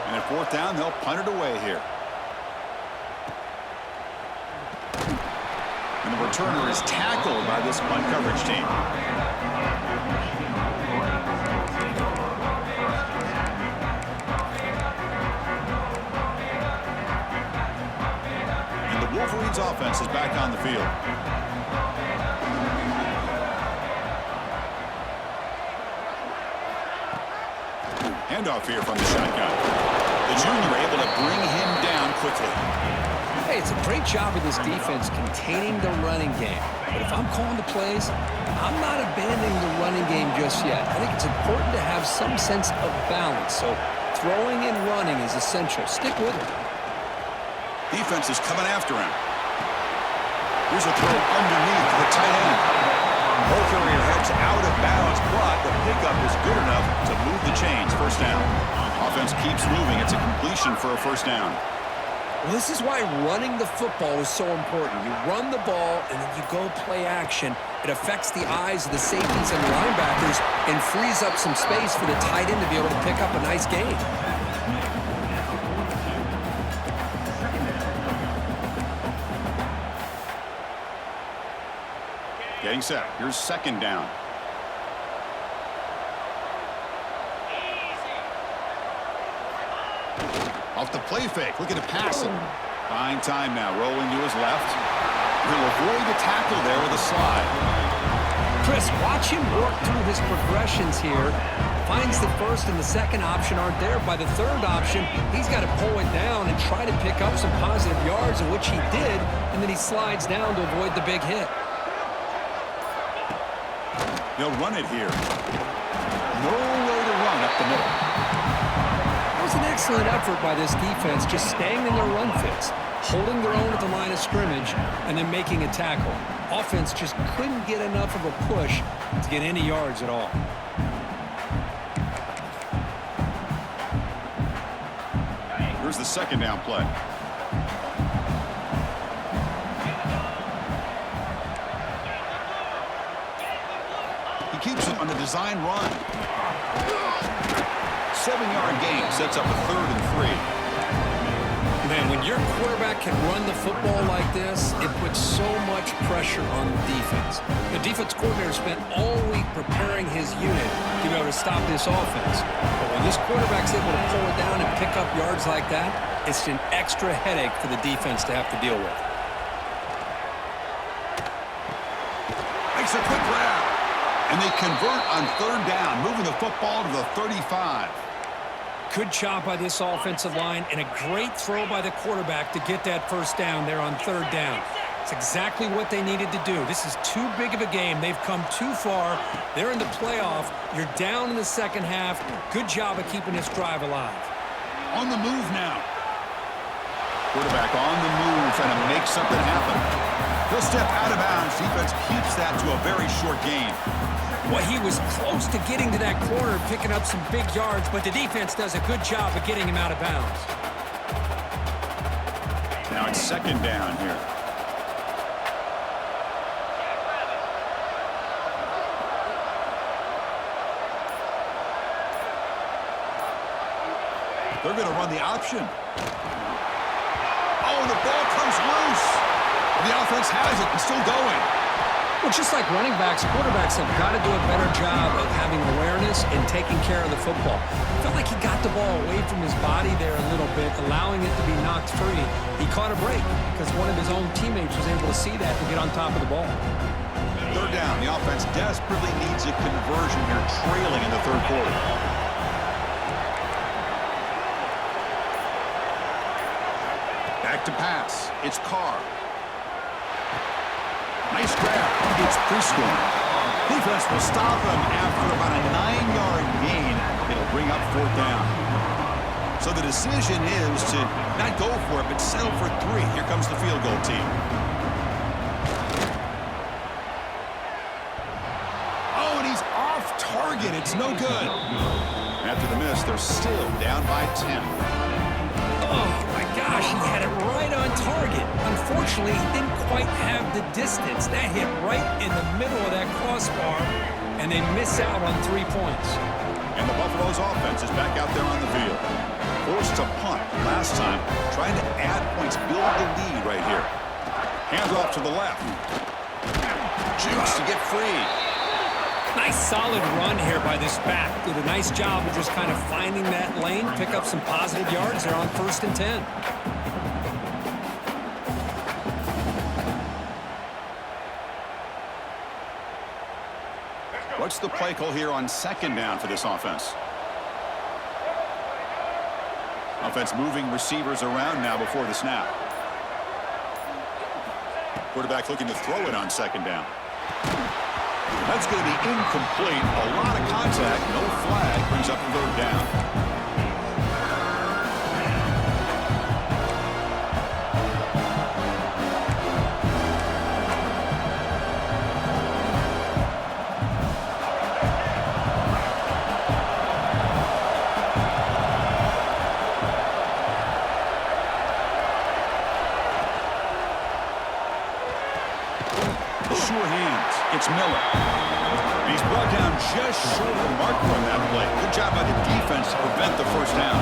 And at 4th down, they'll punt it away here. And the returner is tackled by this punt coverage team. And the Wolverines offense is back on the field. Handoff here from the shotgun. The junior able to bring him down quickly. Hey, it's a great job of this defense containing the running game. But if I'm calling the plays, I'm not abandoning the running game just yet. I think it's important to have some sense of balance. So throwing and running is essential. Stick with it. Defense is coming after him. Here's a throw underneath to the tight end. Ball carrier heads out of bounds, but the pickup is good enough to move the chains. First down. Offense keeps moving. It's a completion for a first down. Well, this is why running the football is so important. You run the ball, and then you go play action. It affects the eyes of the safeties and linebackers and frees up some space for the tight end to be able to pick up a nice gain. Getting set. Here's second down. Off the play fake. Looking to pass it. Buying time now. Rolling to his left. He'll avoid the tackle there with a slide. Chris, watch him work through his progressions here. Finds the first and the second option aren't there. By the third option, he's got to pull it down and try to pick up some positive yards, of which he did, and then he slides down to avoid the big hit. They'll run it here. No way to run up the middle. That was an excellent effort by this defense, just staying in their run fits, holding their own at the line of scrimmage, and then making a tackle. Offense just couldn't get enough of a push to get any yards at all. Here's the second down play. He keeps it on the design run. 7-yard gain sets up a 3rd and 3. Man, when your quarterback can run the football like this, it puts so much pressure on the defense. The defense coordinator spent all week preparing his unit to be able to stop this offense. But when this quarterback's able to pull it down and pick up yards like that, It's an extra headache for the defense to have to deal with. Makes a quick grab. And they convert on third down, moving the football to the 35. Good job by this offensive line and a great throw by the quarterback to get that first down there on third down. It's exactly what they needed to do. This is too big of a game. They've come too far. They're in the playoff. You're down in the second half. Good job of keeping this drive alive. On the move now. Quarterback on the move, and it makes something happen. He'll step out of bounds. Defense keeps that to a very short gain. Well, he was close to getting to that corner, picking up some big yards, but the defense does a good job of getting him out of bounds. Now it's second down here. They're going to run the option. Oh, the ball comes loose. The offense has it and still going. Well, just like running backs, quarterbacks have got to do a better job of having awareness and taking care of the football. I felt like he got the ball away from his body there a little bit, allowing it to be knocked free. He caught a break because one of his own teammates was able to see that and get on top of the ball. Third down. The offense desperately needs a conversion here, trailing in the third quarter. Back to pass. It's Carr. Nice grab. It's Prescorn. Defense will stop him after about a 9-yard gain. It'll bring up fourth down. So the decision is to not go for it, but settle for 3. Here comes the field goal team. Oh, and he's off target. It's no good. After the miss, they're still down by 10. Oh, my gosh, he had it right on target. Unfortunately, he didn't quite have the distance. That hit right in the middle of that crossbar, and they miss out on 3 points. And the Buffalo's offense is back out there on the field. Forced to punt last time, trying to add points, build the lead right here. Hands off to the left. Jukes to get free. Nice solid run here by this back. Did a nice job of just kind of finding that lane, pick up some positive yards there on 1st and 10. What's the play call here on second down for this offense? Offense moving receivers around now before the snap. Quarterback looking to throw it on second down. That's going to be incomplete. A lot of contact. No flag. Brings up third down. Sure hands. It's Miller. He's brought down just short of the mark from that play. Good job by the defense to prevent the first down.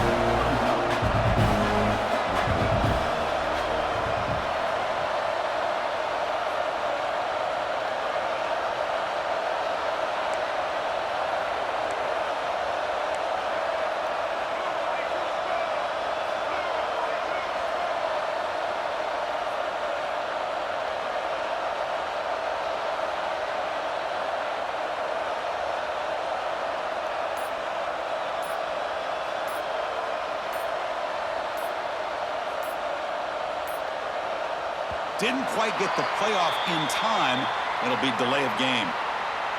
Didn't quite get the playoff in time. It'll be delay of game.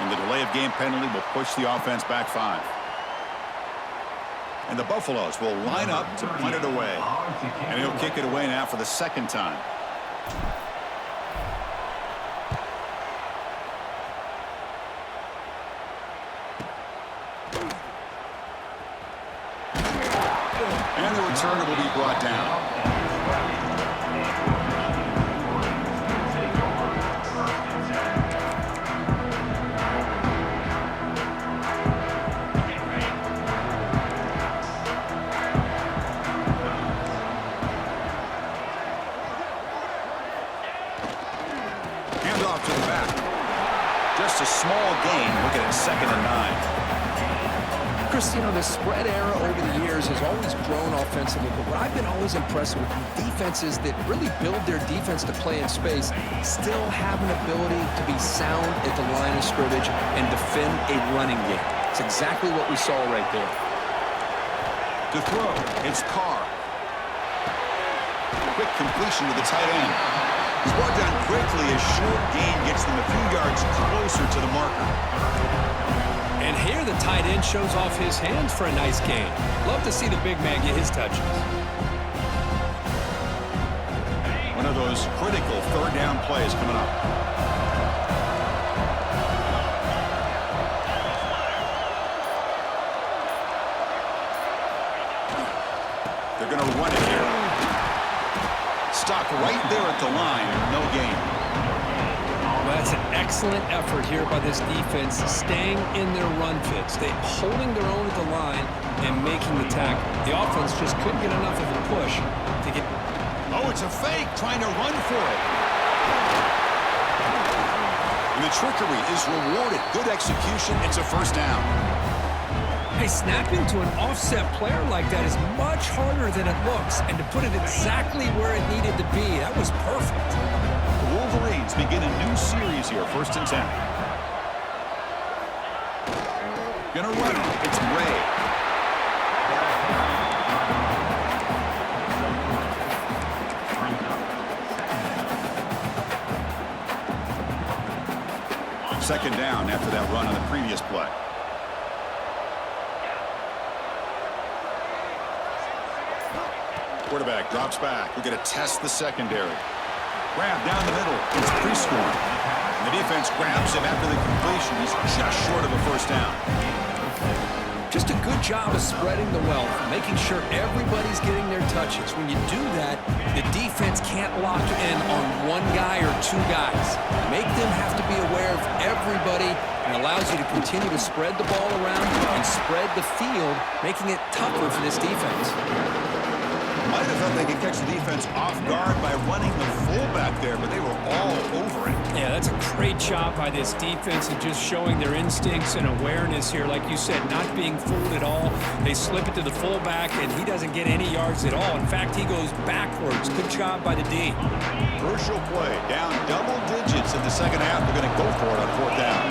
And the delay of game penalty will push the offense back 5. And the Buffaloes will line up to punt it away. And he'll kick it away now for the second time. And the returner will be brought down. Off to the back. Just a small gain. Look at it, 2nd and 9. Chris, you know, the spread era over the years has always grown offensively, but what I've been always impressed with defenses that really build their defense to play in space still have an ability to be sound at the line of scrimmage and defend a running game. It's exactly what we saw right there. To throw, it's Carr. Quick completion to the tight end. He's brought down quickly as short gain gets them a few yards closer to the marker. And here the tight end shows off his hands for a nice gain. Love to see the big man get his touches. One of those critical third down plays coming up. They're going to run it here. Stopped right there at the line. No gain. That's an excellent effort here by this defense, staying in their run fits. They holding their own at the line and making the tackle. The offense just couldn't get enough of a push to get. Oh, it's a fake, trying to run for it. And the trickery is rewarded. Good execution. It's a first down. Hey, snapping to an offset player like that is much harder than it looks, and to put it exactly where it needed to be, that was perfect. The Wolverines begin a new series here, 1st and 10. Gonna run it. It's Ray. Second down after that run on the previous play. Quarterback drops back. We're going to test the secondary. Grab down the middle. It's pre-scored. The defense grabs him after the completion. He's just short of a first down. Just a good job of spreading the wealth, making sure everybody's getting their touches. When you do that, the defense can't lock in on one guy or two guys. Make them have to be aware of everybody, and allows you to continue to spread the ball around and spread the field, making it tougher for this defense. Might have thought they could catch the defense off guard by running the fullback there, but they were all over it. Yeah, that's a great job by this defense and just showing their instincts and awareness here. Like you said, not being fooled at all. They slip it to the fullback, and he doesn't get any yards at all. In fact, he goes backwards. Good job by the D. Crucial play. Down double digits in the second half. They're going to go for it on 4th down.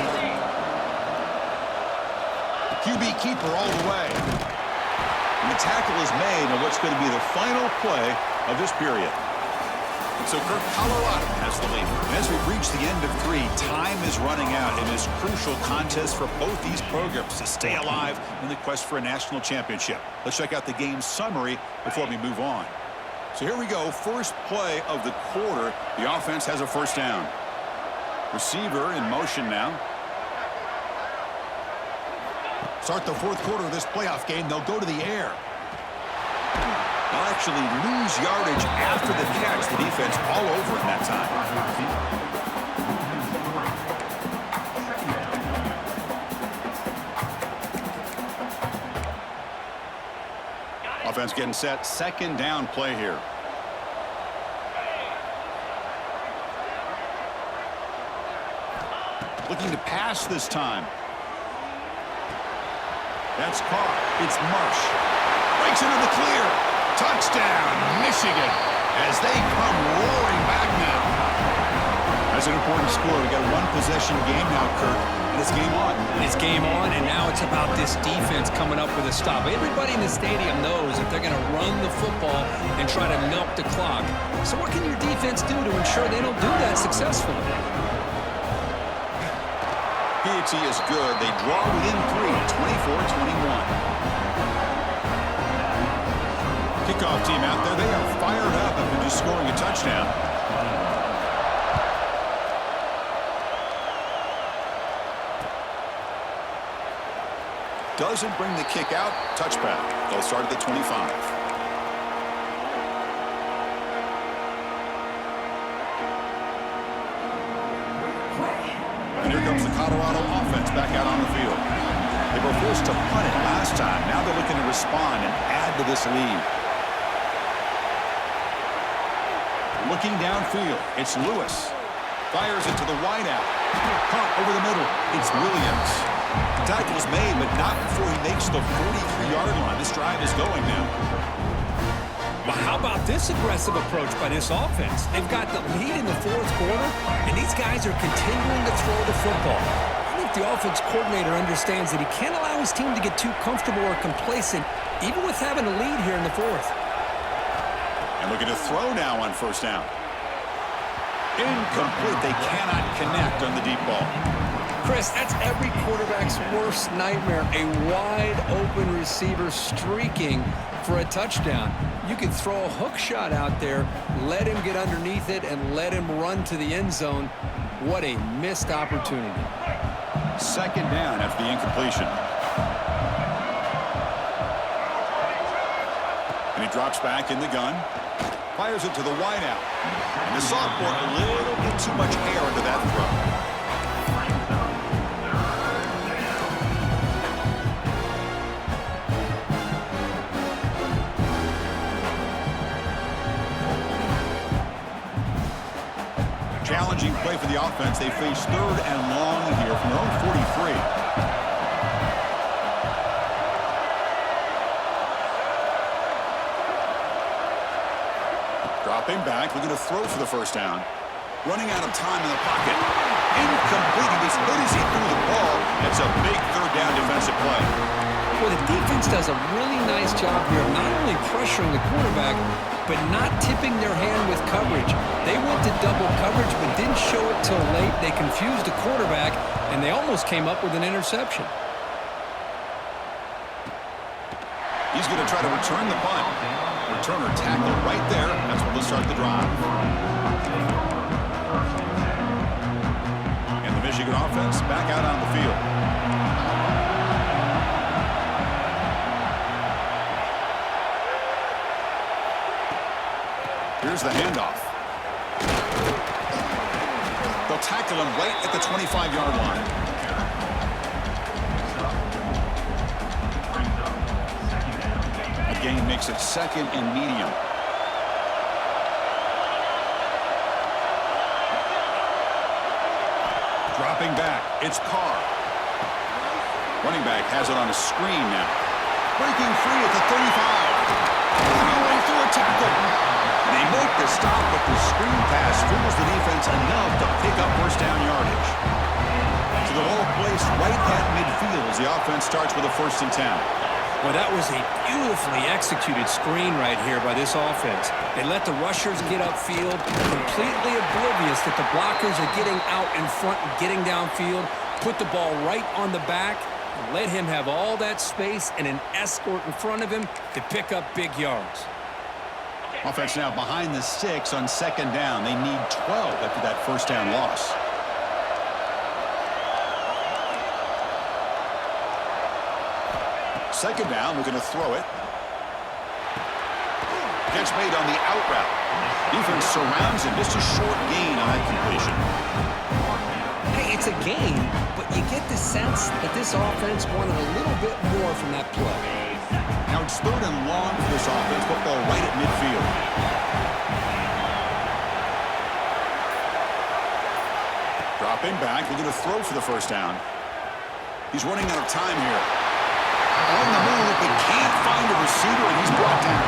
QB keeper all the way. And the tackle is made on what's going to be the final play of this period. So Colorado has the lead. And as we've reached the end of 3, time is running out in this crucial contest for both these programs to stay alive in the quest for a national championship. Let's check out the game summary before we move on. So here we go. First play of the quarter. The offense has a first down. Receiver in motion now. Start the 4th quarter of this playoff game. They'll go to the air. They'll actually lose yardage after the catch. The defense all over in that time. Offense getting set. Second down play here. Looking to pass this time. That's Carr. It's Marsh. Breaks into the clear. Touchdown, Michigan, as they come roaring back now. That's an important score. We got a one-possession game now, Kirk, and it's game on. It's game on, and now it's about this defense coming up with a stop. Everybody in the stadium knows that they're going to run the football and try to milk the clock. So what can your defense do to ensure they don't do that successfully? PAT is good. They draw within 3, 24-21. Kickoff team out there. They are fired up after just scoring a touchdown. Doesn't bring the kick out. Touchback. They'll start at the 25. And here comes the Colorado offense back out on the field. They were forced to punt it last time. Now they're looking to respond and add to this lead. Looking downfield, it's Lewis. Fires it to the wideout. Caught over the middle. It's Williams. The tackle's made, but not before he makes the 43-yard line. This drive is going now. Well, how about this aggressive approach by this offense? They've got the lead in the fourth quarter, and these guys are continuing to throw the football. I think the offense coordinator understands that he can't allow his team to get too comfortable or complacent, even with having a lead here in the fourth. And looking to throw now on first down. Incomplete. They cannot connect on the deep ball. Chris, that's every quarterback's worst nightmare. A wide-open receiver streaking for a touchdown. You can throw a hook shot out there, let him get underneath it, and let him run to the end zone. What a missed opportunity. Second down after the incompletion. And he drops back in the gun. Fires it to the wideout. And the sophomore, a little bit too much air into that throw. Challenging play for the offense. They face third and long here from their own 43. Dropping back, looking to throw for the first down. Running out of time in the pocket. Incomplete. He was hit as he threw the ball. It's a big third down defensive play. Well, the defense does a really nice job here of not only pressuring the quarterback, but not tipping their hand with coverage. They went to double coverage, but didn't show it till late. They confused the quarterback, and they almost came up with an interception. He's going to try to return the punt. Returner tackle right there. That's where they'll start the drive. And the Michigan offense back out on the field. Here's the handoff. They'll tackle him right at the 25-yard line. The gain makes it second and medium. Dropping back, it's Carr. Running back has it on a screen now. Breaking free at the 35. Going through a tackle. They make the stop, but the screen pass fools the defense enough to pick up first down yardage. So the ball placed right at midfield as the offense starts with a 1st and 10. Well, that was a beautifully executed screen right here by this offense. They let the rushers get upfield, completely oblivious that the blockers are getting out in front and getting downfield, put the ball right on the back, and let him have all that space and an escort in front of him to pick up big yards. Offense now behind the 6 on 2nd down. They need 12 after that first down loss. Second down, we're going to throw it. Catch made on the out route. Defense surrounds him. Just a short gain on that completion. Hey, it's a gain, but you get the sense that this offense wanted a little bit more from that play. Now it's 3rd and long for this offense. Football right at midfield. Dropping back. We're going to throw for the first down. He's running out of time here. On the move, but can't find a receiver, and he's brought down.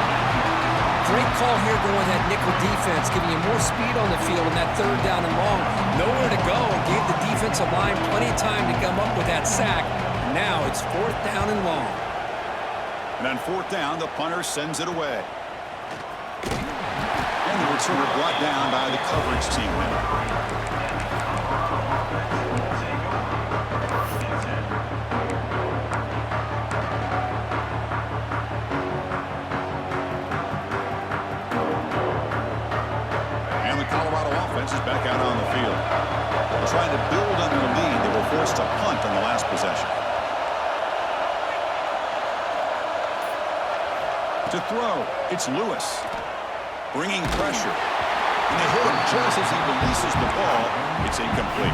Great call here going that nickel defense, giving you more speed on the field in that 3rd down and long. Nowhere to go. Gave the defensive line plenty of time to come up with that sack. Now it's 4th down and long. And on 4th down, the punter sends it away. And the returner brought down by the coverage team now. And the Colorado offense is back out on the field. They're trying to build on their lead. They were forced to punt on the last possession. To throw, it's Lewis. Bringing pressure. And they hit him just as he releases the ball. It's incomplete.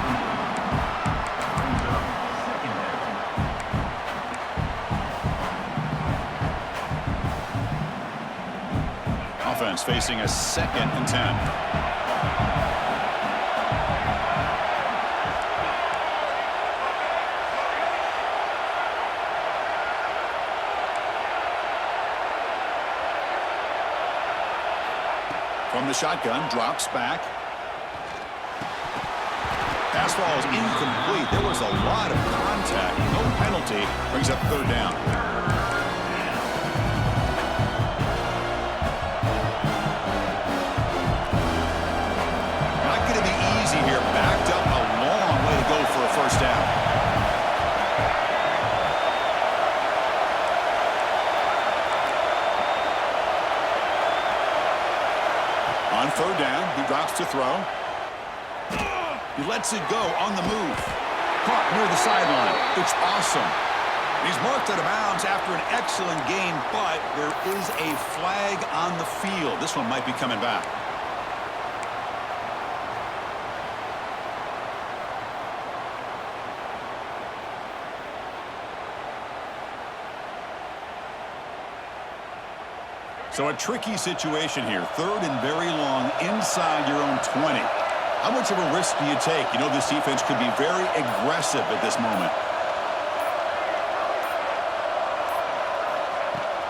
Offense facing a 2nd and 10. From the shotgun, drops back. Pass ball is incomplete. There was a lot of contact. No penalty. Brings up third down. Not going to be easy here. Backed up a long way to go for a first down. On third down, he drops to throw. He lets it go on the move. Caught near the sideline. It's awesome. He's marked out of bounds after an excellent game, but there is a flag on the field. This one might be coming back. So a tricky situation here. Third and very long inside your own 20. How much of a risk do you take? You know this defense could be very aggressive at this moment.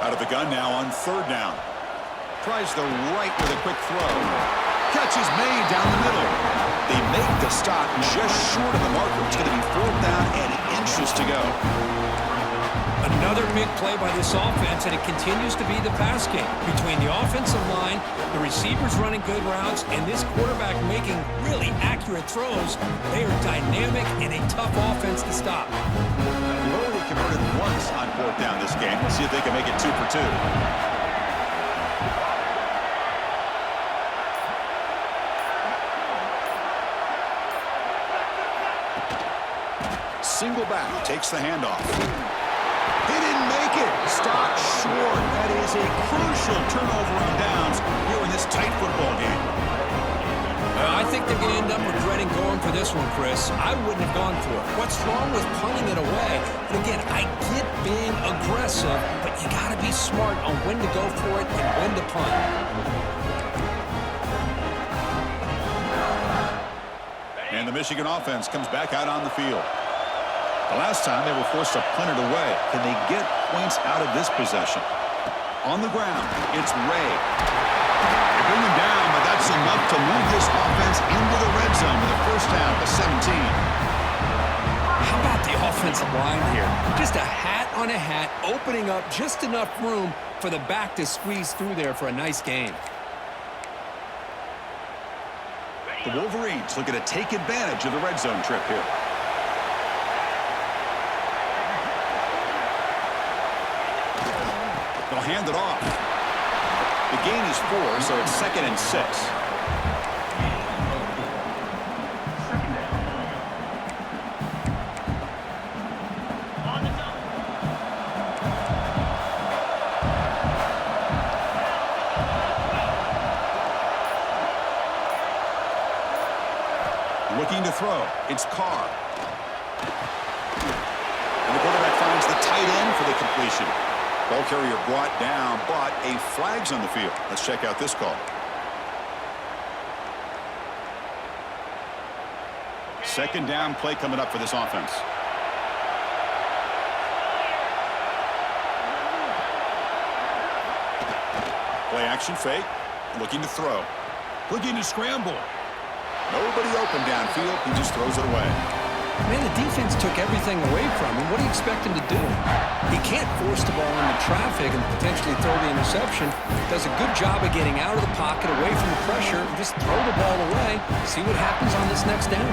Out of the gun now on third down. Tries the right with a quick throw. Catch is made down the middle. They make the stop just short of the marker. It's going to be fourth down and inches to go. Another big play by this offense, and it continues to be the pass game. Between the offensive line, the receivers running good routes, and this quarterback making really accurate throws, they are dynamic and a tough offense to stop. They've already converted once on fourth down this game. Let's see if they can make it 2 for 2. Single back, takes the handoff. He didn't make it. Stopped short. That is a crucial turnover on downs here in this tight football game. I think they're going to end up regretting going for this one, Chris. I wouldn't have gone for it. What's wrong with punting it away? And again, I get being aggressive, but you got to be smart on when to go for it and when to punt. And the Michigan offense comes back out on the field. The last time they were forced to punt it away. Can they get points out of this possession? On the ground, it's Ray. They bring him down, but that's enough to move this offense into the red zone with a first down to 17. How about the offensive line here? Just a hat on a hat, opening up just enough room for the back to squeeze through there for a nice gain. The Wolverines looking to take advantage of the red zone trip here. They'll hand it off. The gain is 4, so it's 2nd and 6. Looking to throw. It's Carr. And the quarterback finds the tight end for the completion. Ball carrier brought down, but a flag's on the field. Let's check out this call. Second down play coming up for this offense. Play action fake. Looking to throw. Looking to scramble. Nobody open downfield. He just throws it away. Man, the defense took everything away from him. What do you expect him to do? He can't force the ball into traffic and potentially throw the interception. Does a good job of getting out of the pocket, away from the pressure, and just throw the ball away. See what happens on this next down.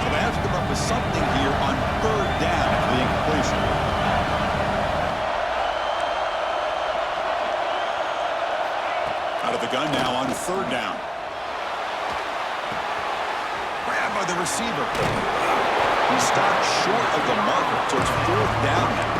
So they have to come up with something here on third down after the incompletion. Out of the gun now on third down. By the receiver. He stopped short of the marker, so it's fourth down now.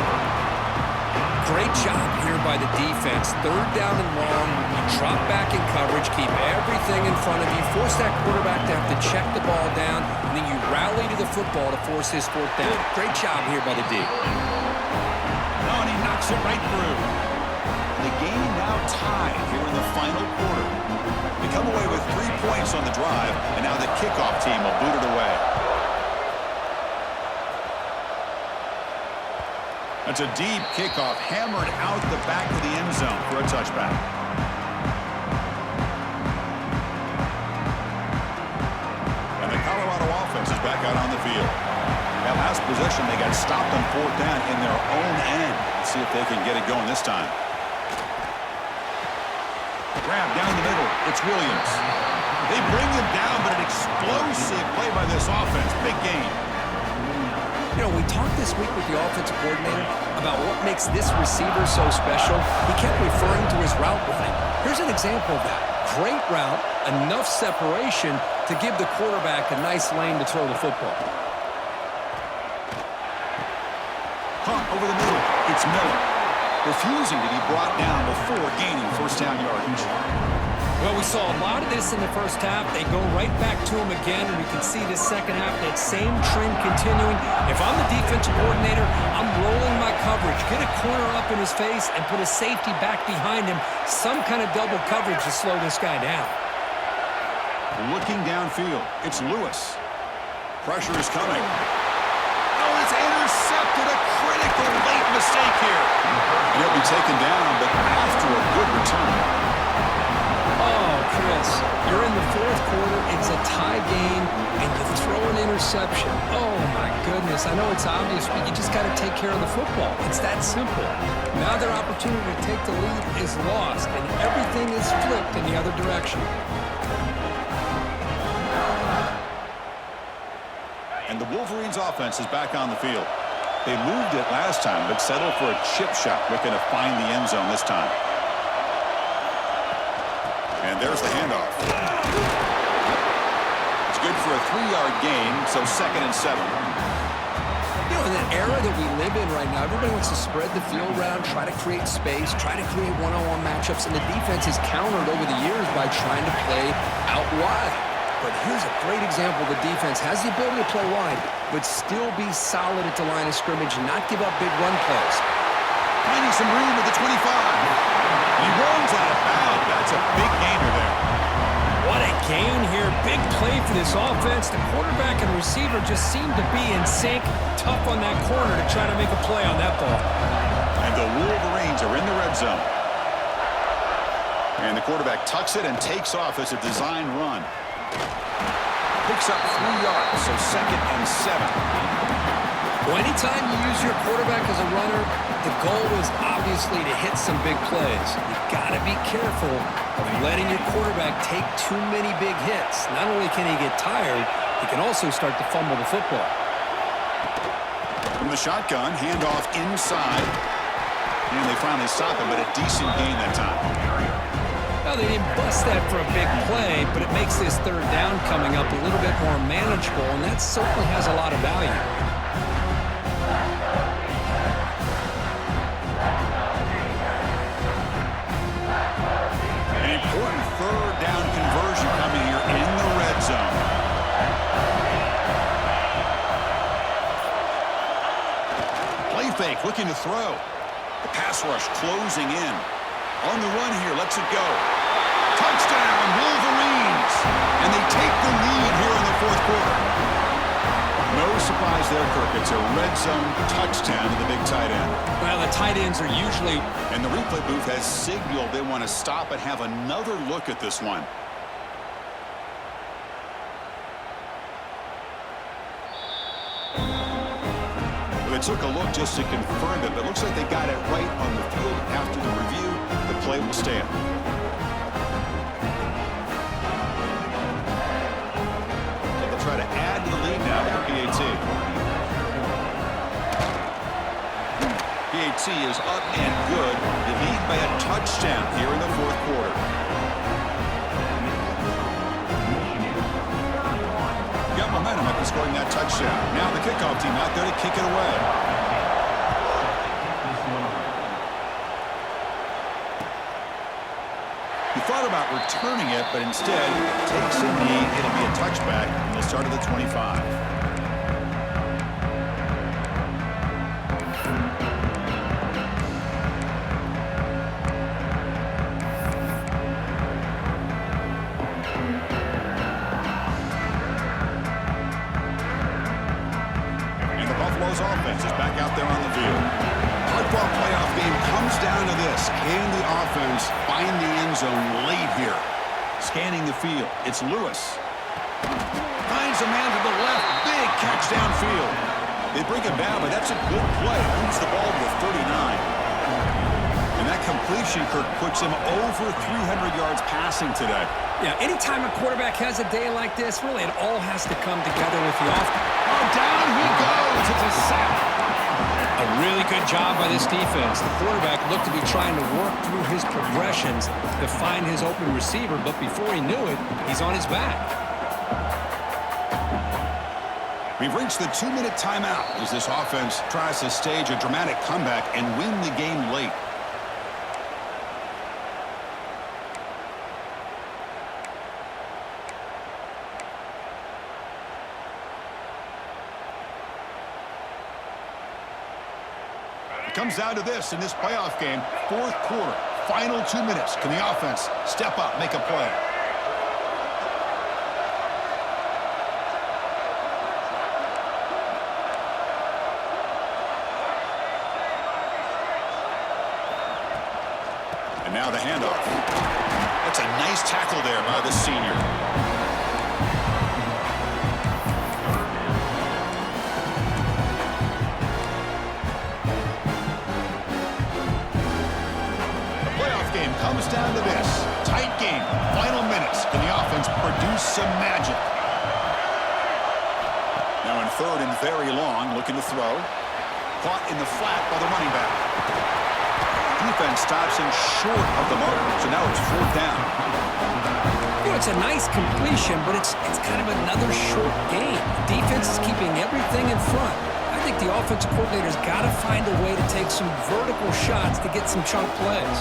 Great job here by the defense. Third down and long. You drop back in coverage, keep everything in front of you, force that quarterback to have to check the ball down, and then you rally to the football to force his fourth down. Great job here by the D. Oh, and he knocks it right through. The game now tied here in the final quarter. They come away with 3 points on the drive, and now the kickoff team will boot it away. That's a deep kickoff, hammered out the back of the end zone for a touchback. And the Colorado offense is back out on the field. That last possession, they got stopped on 4th down in their own end. Let's see if they can get it going this time. Grab down the middle. It's Williams. They bring him down, but an explosive play by this offense. Big game. You know, we talked this week with the offensive coordinator about what makes this receiver so special. He kept referring to his route running. Here's an example of that. Great route, enough separation to give the quarterback a nice lane to throw the football. Hunt over the middle. It's Miller. Refusing to be brought down before gaining first down yardage. Well, we saw a lot of this in the first half. They go right back to him again, and we can see this second half, that same trend continuing. If I'm the defensive coordinator, I'm rolling my coverage. Get a corner up in his face and put a safety back behind him. Some kind of double coverage to slow this guy down. Looking downfield, it's Lewis. Pressure is coming. Oh, it's intercepted. A critical late mistake here. And he'll be taken down, but after a good return. Oh, Chris, you're in the 4th quarter. It's a tie game, and you throw an interception. Oh, my goodness. I know it's obvious, but you just got to take care of the football. It's that simple. Now their opportunity to take the lead is lost, and everything is flipped in the other direction. And the Wolverines' offense is back on the field. They moved it last time, but settled for a chip shot, looking to find the end zone this time. And there's the handoff. It's good for a 3-yard gain, so 2nd and 7. You know, in the era that we live in right now, everybody wants to spread the field around, try to create space, try to create one-on-one matchups, and the defense has countered over the years by trying to play out wide. But here's a great example. The defense has the ability to play wide, but still be solid at the line of scrimmage and not give up big run plays. Finding some room at the 25. He rolls out of bounds. That's a big gainer there. What a gain here. Big play for this offense. The quarterback and receiver just seem to be in sync. Tough on that corner to try to make a play on that ball. And the Wolverines are in the red zone. And the quarterback tucks it and takes off as a design run. Picks up 3 yards, so 2nd and 7. Well, anytime you use your quarterback as a runner, the goal is obviously to hit some big plays. You've got to be careful of letting your quarterback take too many big hits. Not only can he get tired, he can also start to fumble the football. From the shotgun, handoff inside. And they finally stop him, but a decent gain that time. Well, they didn't bust that for a big play, but it makes this 3rd down coming up a little bit more manageable, and that certainly has a lot of value. An important 3rd down conversion coming here in the red zone. Play fake, looking to throw. The pass rush closing in. On the run here, lets it go. Touchdown, Wolverines! And they take the lead here in the 4th quarter. No surprise there, Kirk. It's a red zone touchdown to the big tight end. Well, the tight ends are usually... And the replay booth has signaled they want to stop and have another look at this one. Well, they took a look just to confirm it, but it looks like they got it right on the field after the review. The play will stand. They'll try to add to the lead now for PAT. PAT is up and good. They lead by a touchdown here in the 4th quarter. Got momentum after scoring that touchdown. Now the kickoff team out there to kick it away. He thought about returning it, but instead takes a knee. It'll be a touchback, and they'll start at the 25. And the Buffalo's offense is back out there on the field. offense find the end zone late here. Scanning the field, it's Lewis. Finds a man to the left. Big catch downfield. They bring him down, but that's a good play. Moves the ball to the 39. And that completion, Kirk, puts him over 300 yards passing today. Yeah, anytime a quarterback has a day like this, really it all has to come together with the offense. Oh, down he goes. It's a sack. A really good job by this defense. The quarterback looked to be trying to work through his progressions to find his open receiver, but before he knew it, he's on his back. We've reached the 2-minute timeout as this offense tries to stage a dramatic comeback and win the game late. It comes down to this in this playoff game, fourth quarter, final 2 minutes. Can the offense step up, make a play? And now the handoff. That's a nice tackle there by the senior. The playoff game comes down to this. Tight game, final minutes. Can the offense produce some magic? Now in third and very long, looking to throw. Caught in the flat by the running back. Defense stops him short of the mark, so now it's fourth down. You know, it's a nice completion, but it's kind of another short game. Defense is keeping everything in front. I think the offensive coordinator's got to find a way to take some vertical shots to get some chunk plays.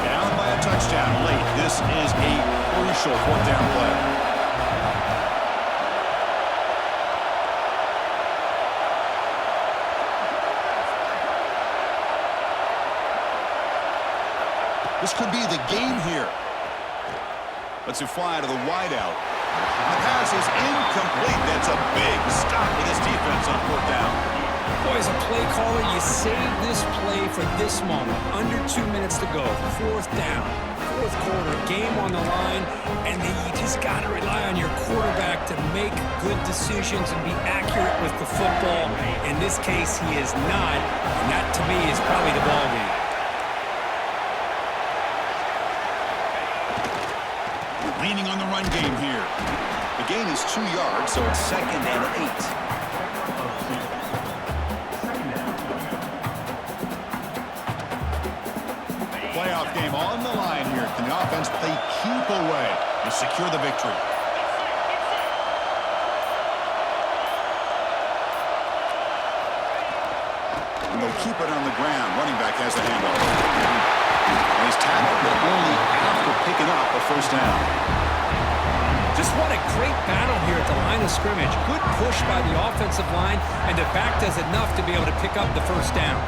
Down by a touchdown late. This is a crucial fourth down play. This could be the game here. Let's it fly to the wideout. The pass is incomplete. That's a big stop with his defense on fourth down. Boy, as a play caller, you save this play for this moment. Under 2 minutes to go. Fourth down. Fourth quarter. Game on the line. And then you just got to rely on your quarterback to make good decisions and be accurate with the football. In this case, he is not. And that, to me, is probably the ball game. Leaning on the run game here. The gain is 2 yards, so it's 2nd and 8. Playoff game on the line here. Can the offense play keep away and secure the victory? And they'll keep it on the ground. Running back has the handoff. And he's tackled, but only after picking up a first down. Just what a great battle here at the line of scrimmage. Good push by the offensive line, and the back does enough to be able to pick up the first down.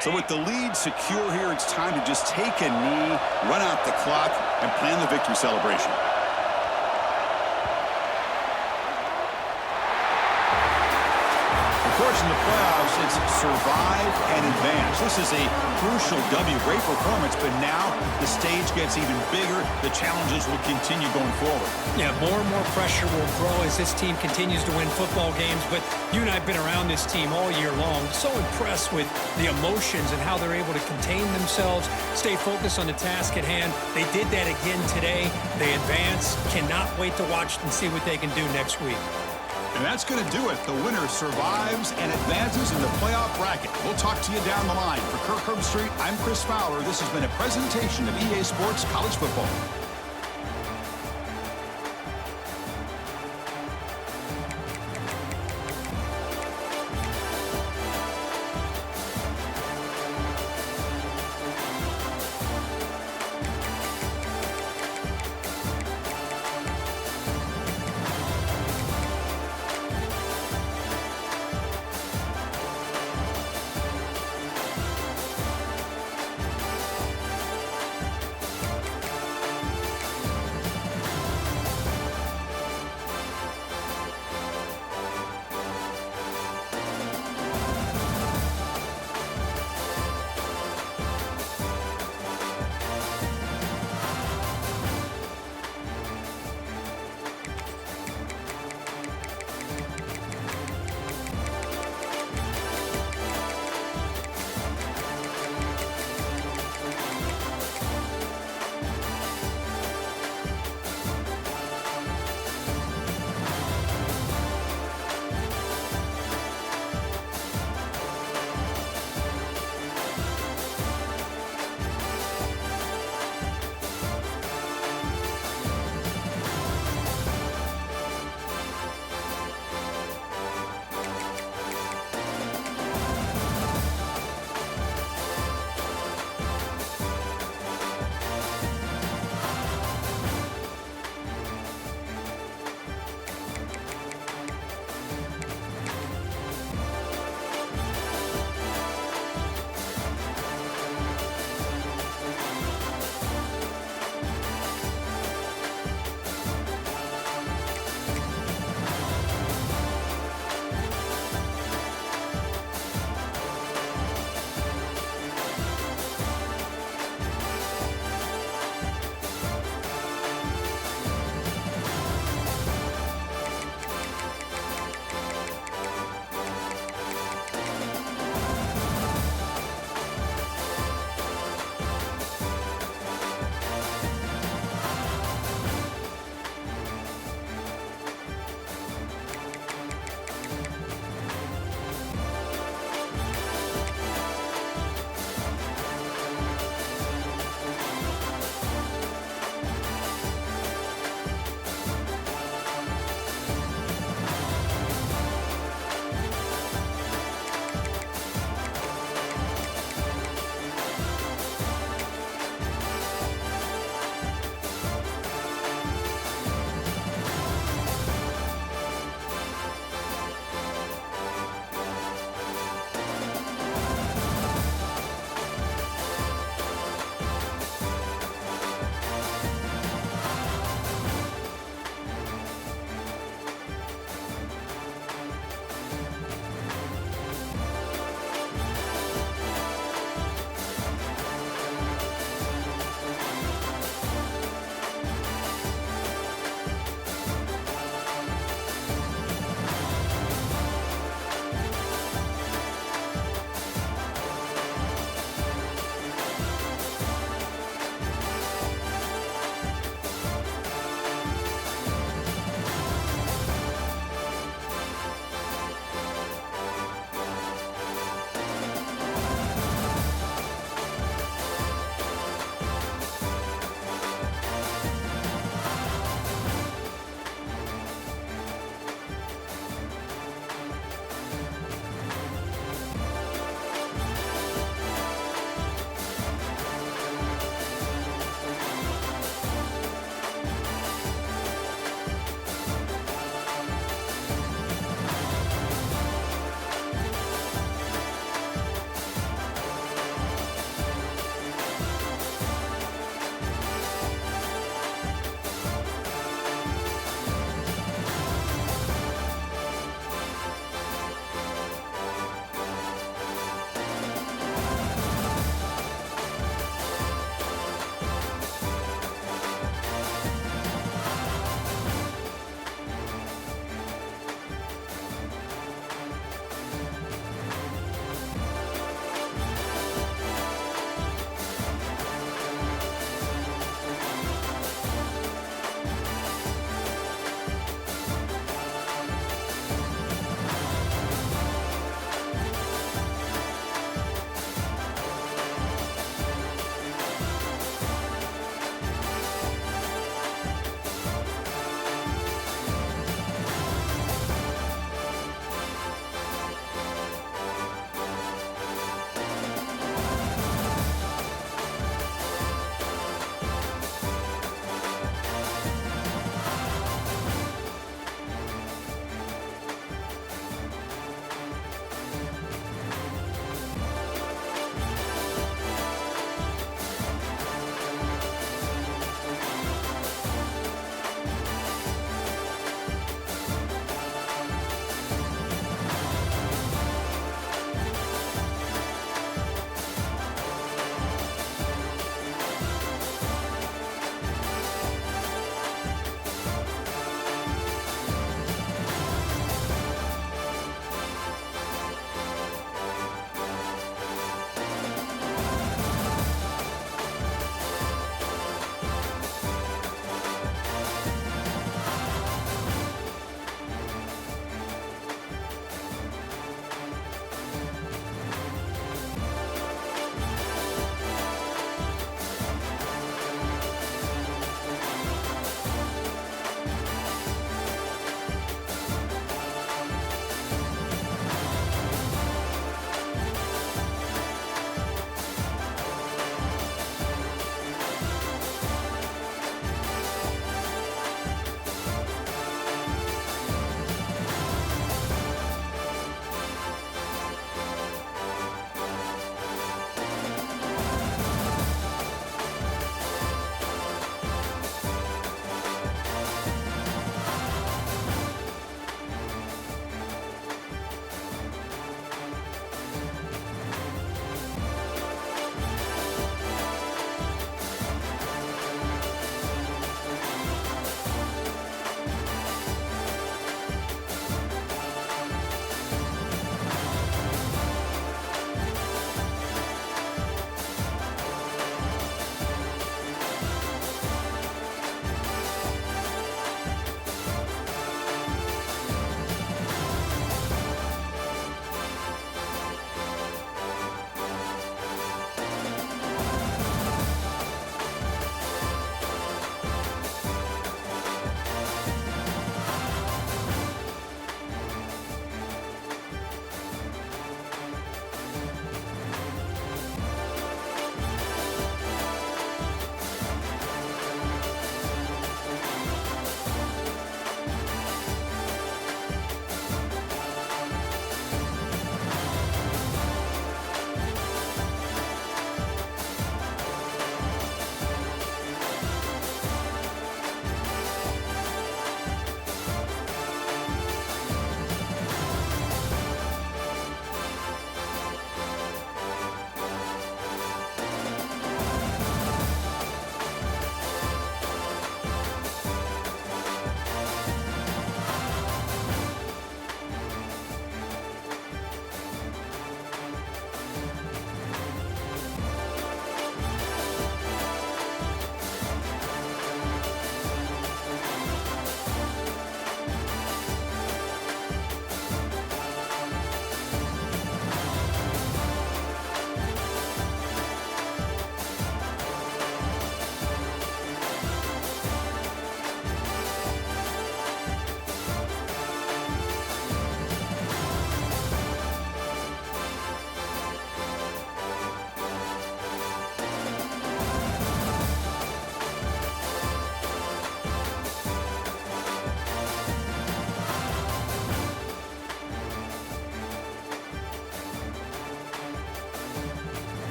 So with the lead secure here, it's time to just take a knee, run out the clock, and plan the victory celebration. Of course, in the playoffs, it's survive and advance. This is a crucial W. Great performance, but now the stage gets even bigger. The challenges will continue going forward. Yeah, more and more pressure will grow as this team continues to win football games. But you and I have been around this team all year long. So impressed with the emotions and how they're able to contain themselves, stay focused on the task at hand. They did that again today. They advance. Cannot wait to watch and see what they can do next week. And that's going to do it. The winner survives and advances in the playoff bracket. We'll talk to you down the line. For Kirk Herbstreit, I'm Chris Fowler. This has been a presentation of EA Sports College Football.